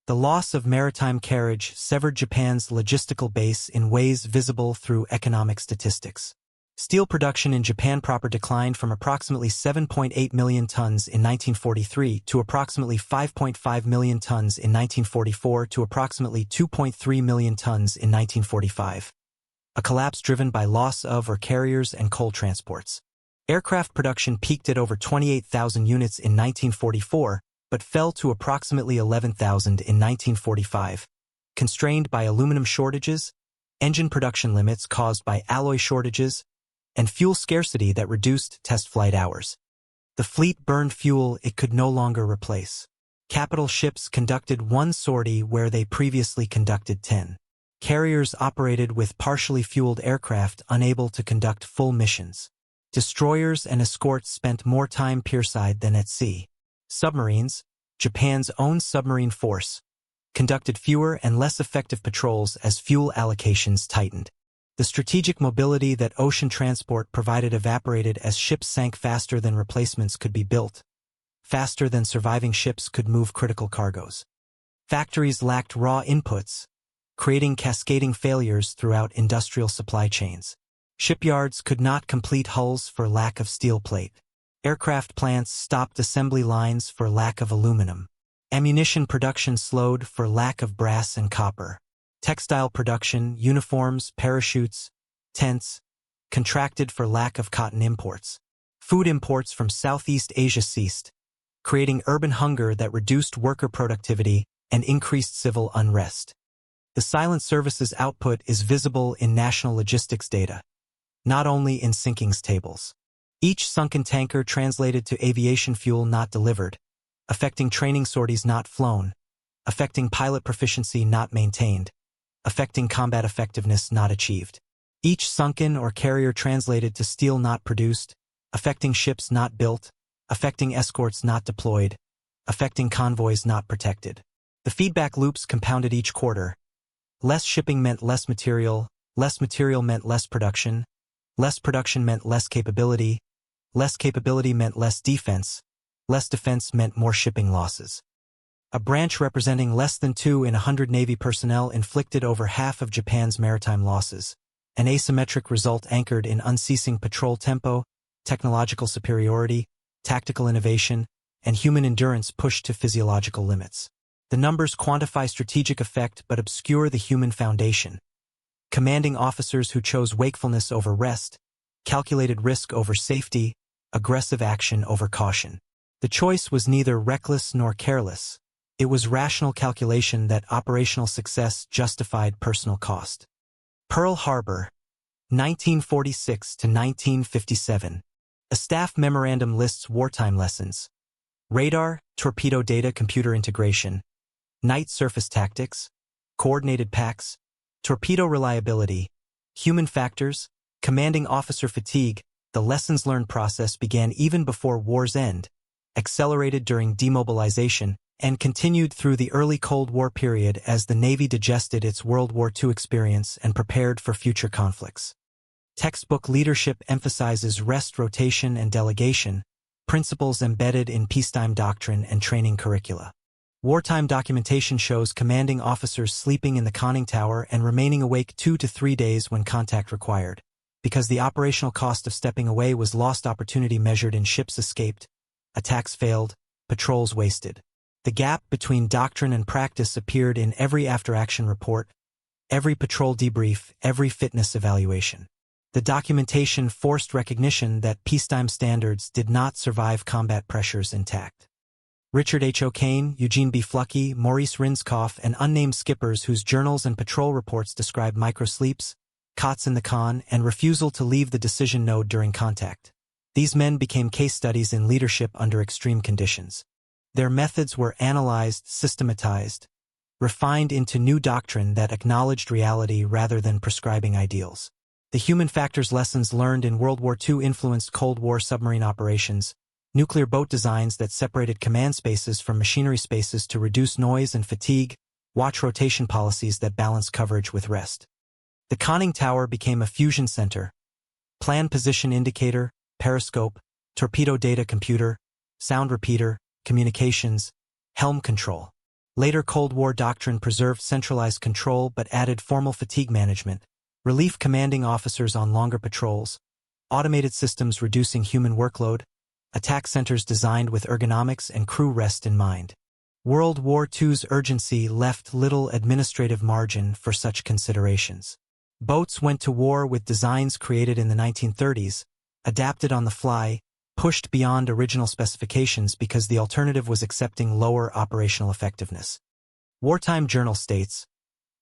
The loss of maritime carriage severed Japan's logistical base in ways visible through economic statistics. Steel production in Japan proper declined from approximately 7.8 million tons in 1943 to approximately 5.5 million tons in 1944 to approximately 2.3 million tons in 1945. A collapse driven by loss of or carriers and coal transports. Aircraft production peaked at over 28,000 units in 1944, but fell to approximately 11,000 in 1945. Constrained by aluminum shortages, engine production limits caused by alloy shortages, and fuel scarcity that reduced test flight hours. The fleet burned fuel it could no longer replace. Capital ships conducted one sortie where they previously conducted 10. Carriers operated with partially fueled aircraft unable to conduct full missions. Destroyers and escorts spent more time pierside than at sea. Submarines, Japan's own submarine force, conducted fewer and less effective patrols as fuel allocations tightened. The strategic mobility that ocean transport provided evaporated as ships sank faster than replacements could be built, faster than surviving ships could move critical cargoes. Factories lacked raw inputs, creating cascading failures throughout industrial supply chains. Shipyards could not complete hulls for lack of steel plate. Aircraft plants stopped assembly lines for lack of aluminum. Ammunition production slowed for lack of brass and copper. Textile production, uniforms, parachutes, tents, contracted for lack of cotton imports. Food imports from Southeast Asia ceased, creating urban hunger that reduced worker productivity and increased civil unrest. The silent services output is visible in national logistics data, not only in sinkings tables. Each sunken tanker translated to aviation fuel not delivered, affecting training sorties not flown, affecting pilot proficiency not maintained, affecting combat effectiveness not achieved. Each sunken or carrier translated to steel not produced, affecting ships not built, affecting escorts not deployed, affecting convoys not protected. The feedback loops compounded each quarter. Less shipping meant less material meant less production meant less capability meant less defense meant more shipping losses. A branch representing less than 2 in 100 Navy personnel inflicted over half of Japan's maritime losses, an asymmetric result anchored in unceasing patrol tempo, technological superiority, tactical innovation, and human endurance pushed to physiological limits. The numbers quantify strategic effect but obscure the human foundation. Commanding officers who chose wakefulness over rest, calculated risk over safety, aggressive action over caution. The choice was neither reckless nor careless. It was rational calculation that operational success justified personal cost. Pearl Harbor, 1946 to 1957. A staff memorandum lists wartime lessons: radar, torpedo data computer integration, night surface tactics, coordinated packs, torpedo reliability, human factors, commanding officer fatigue. The lessons learned process began even before war's end, accelerated during demobilization, and continued through the early Cold War period as the Navy digested its World War II experience and prepared for future conflicts. Textbook leadership emphasizes rest, rotation, and delegation, principles embedded in peacetime doctrine and training curricula. Wartime documentation shows commanding officers sleeping in the conning tower and remaining awake 2 to 3 days when contact required, because the operational cost of stepping away was lost opportunity measured in ships escaped, attacks failed, patrols wasted. The gap between doctrine and practice appeared in every after-action report, every patrol debrief, every fitness evaluation. The documentation forced recognition that peacetime standards did not survive combat pressures intact. Richard H. O'Kane, Eugene B. Fluckey, Maurice Rinskoff, and unnamed skippers whose journals and patrol reports described microsleeps, cots in the con, and refusal to leave the decision node during contact. These men became case studies in leadership under extreme conditions. Their methods were analyzed, systematized, refined into new doctrine that acknowledged reality rather than prescribing ideals. The human factors lessons learned in World War II influenced Cold War submarine operations, nuclear boat designs that separated command spaces from machinery spaces to reduce noise and fatigue, watch rotation policies that balance coverage with rest. The conning tower became a fusion center, plan position indicator, periscope, torpedo data computer, sound repeater, communications, helm control. Later Cold War doctrine preserved centralized control but added formal fatigue management, relief commanding officers on longer patrols, automated systems reducing human workload, attack centers designed with ergonomics and crew rest in mind. World War II's urgency left little administrative margin for such considerations. Boats went to war with designs created in the 1930s, adapted on the fly, pushed beyond original specifications because the alternative was accepting lower operational effectiveness. Wartime Journal states,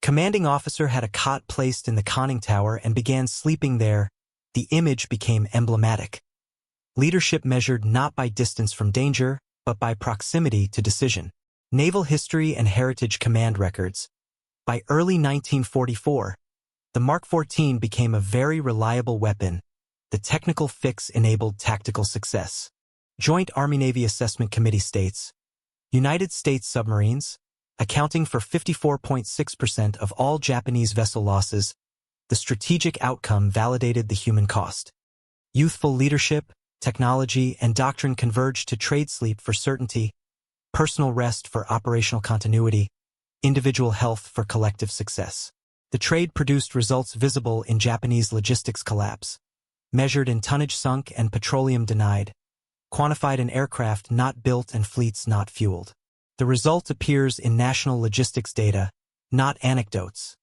"Commanding officer had a cot placed in the conning tower and began sleeping there. The image became emblematic. Leadership measured not by distance from danger, but by proximity to decision." Naval History and Heritage Command Records. By early 1944, the Mark 14 became a very reliable weapon. The technical fix enabled tactical success. Joint Army-Navy Assessment Committee states, United States submarines, accounting for 54.6% of all Japanese vessel losses, the strategic outcome validated the human cost. Youthful leadership, technology, and doctrine converged to trade sleep for certainty, personal rest for operational continuity, individual health for collective success. The trade produced results visible in Japanese logistics collapse, measured in tonnage sunk and petroleum denied, quantified in aircraft not built and fleets not fueled. The result appears in national logistics data, not anecdotes.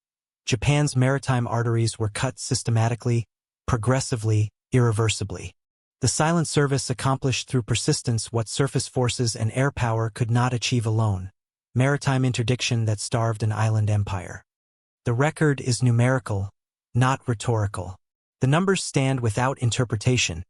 Japan's maritime arteries were cut systematically, progressively, irreversibly. The silent service accomplished through persistence what surface forces and air power could not achieve alone. Maritime interdiction that starved an island empire. The record is numerical, not rhetorical. The numbers stand without interpretation.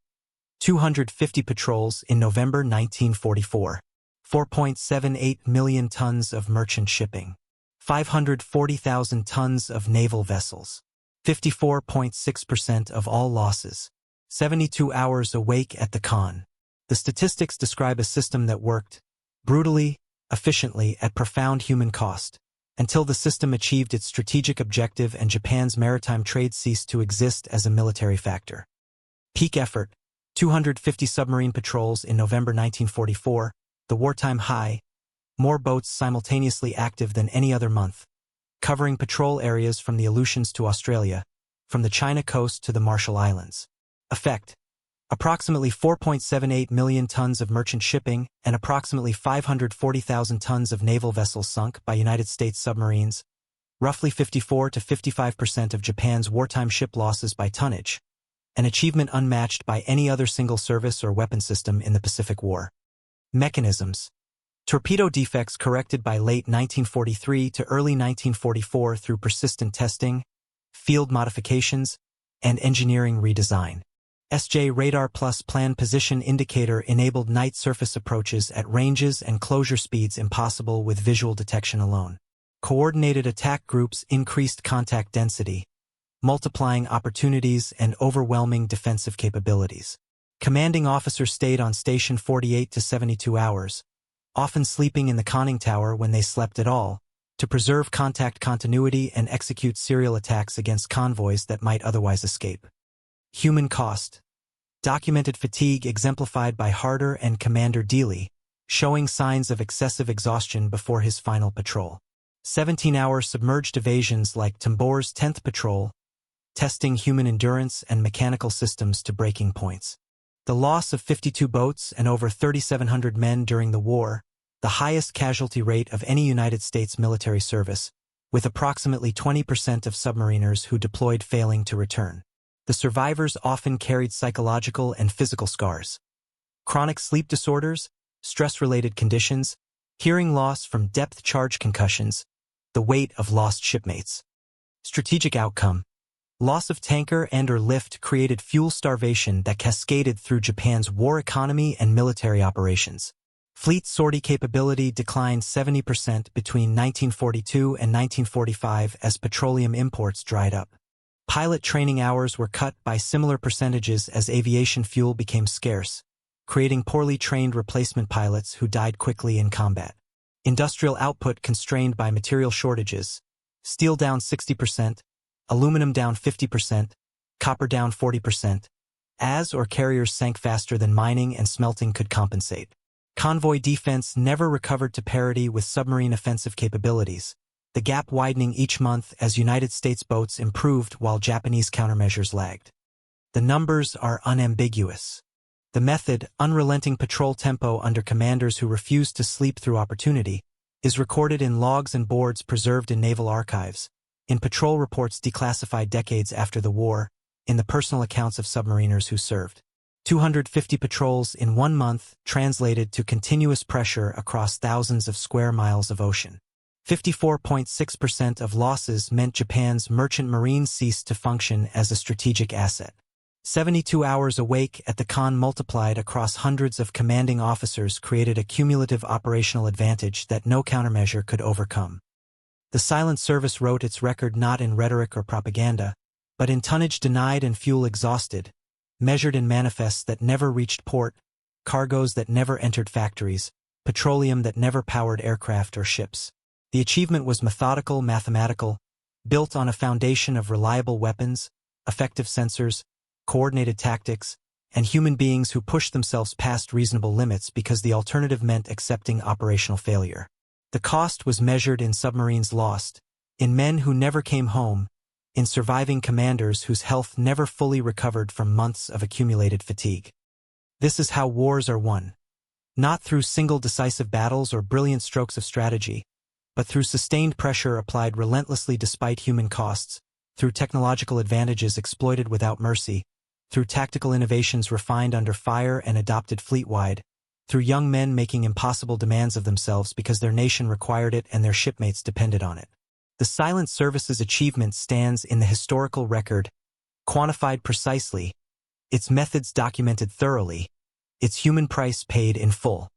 250 patrols in November 1944. 4.78 million tons of merchant shipping. 540,000 tons of naval vessels. 54.6% of all losses. 72 hours awake at the con. The statistics describe a system that worked brutally, efficiently, at profound human cost, until the system achieved its strategic objective and Japan's maritime trade ceased to exist as a military factor. Peak effort, 250 submarine patrols in November 1944, the wartime high, more boats simultaneously active than any other month, covering patrol areas from the Aleutians to Australia, from the China coast to the Marshall Islands. Effect: approximately 4.78 million tons of merchant shipping and approximately 540,000 tons of naval vessels sunk by United States submarines, roughly 54 to 55% of Japan's wartime ship losses by tonnage. an achievement unmatched by any other single service or weapon system in the Pacific War. Mechanisms. Torpedo defects corrected by late 1943 to early 1944 through persistent testing, field modifications, and engineering redesign. SJ Radar Plus Plan Position Indicator enabled night surface approaches at ranges and closure speeds impossible with visual detection alone. Coordinated attack groups increased contact density, multiplying opportunities and overwhelming defensive capabilities. Commanding officers stayed on station 48 to 72 hours, often sleeping in the conning tower when they slept at all, to preserve contact continuity and execute serial attacks against convoys that might otherwise escape. Human cost. Documented fatigue exemplified by Harder and Commander Dealey, showing signs of excessive exhaustion before his final patrol. 17-hour submerged evasions like Tambor's 10th patrol, testing human endurance and mechanical systems to breaking points. The loss of 52 boats and over 3,700 men during the war, the highest casualty rate of any United States military service, with approximately 20% of submariners who deployed failing to return. The survivors often carried psychological and physical scars. Chronic sleep disorders, stress-related conditions, hearing loss from depth charge concussions, the weight of lost shipmates. Strategic outcome. Loss of tanker and/or lift created fuel starvation that cascaded through Japan's war economy and military operations. Fleet sortie capability declined 70% between 1942 and 1945 as petroleum imports dried up. Pilot training hours were cut by similar percentages as aviation fuel became scarce, creating poorly trained replacement pilots who died quickly in combat. Industrial output constrained by material shortages, steel down 60%, aluminum down 50%, copper down 40%, as or carriers sank faster than mining and smelting could compensate. Convoy defense never recovered to parity with submarine offensive capabilities, the gap widening each month as United States boats improved while Japanese countermeasures lagged. The numbers are unambiguous. The method, unrelenting patrol tempo under commanders who refused to sleep through opportunity, is recorded in logs and boards preserved in naval archives, in patrol reports declassified decades after the war, in the personal accounts of submariners who served. 250 patrols in 1 month translated to continuous pressure across thousands of square miles of ocean. 54.6% of losses meant Japan's merchant marine ceased to function as a strategic asset. 72 hours awake at the con multiplied across hundreds of commanding officers created a cumulative operational advantage that no countermeasure could overcome. The silent service wrote its record not in rhetoric or propaganda, but in tonnage denied and fuel exhausted, measured in manifests that never reached port, cargoes that never entered factories, petroleum that never powered aircraft or ships. The achievement was methodical, mathematical, built on a foundation of reliable weapons, effective sensors, coordinated tactics, and human beings who pushed themselves past reasonable limits because the alternative meant accepting operational failure. The cost was measured in submarines lost, in men who never came home, in surviving commanders whose health never fully recovered from months of accumulated fatigue. This is how wars are won. Not through single decisive battles or brilliant strokes of strategy, but through sustained pressure applied relentlessly despite human costs, through technological advantages exploited without mercy, through tactical innovations refined under fire and adopted fleet-wide, through young men making impossible demands of themselves because their nation required it and their shipmates depended on it. The Silent Service's achievement stands in the historical record, quantified precisely, its methods documented thoroughly, its human price paid in full.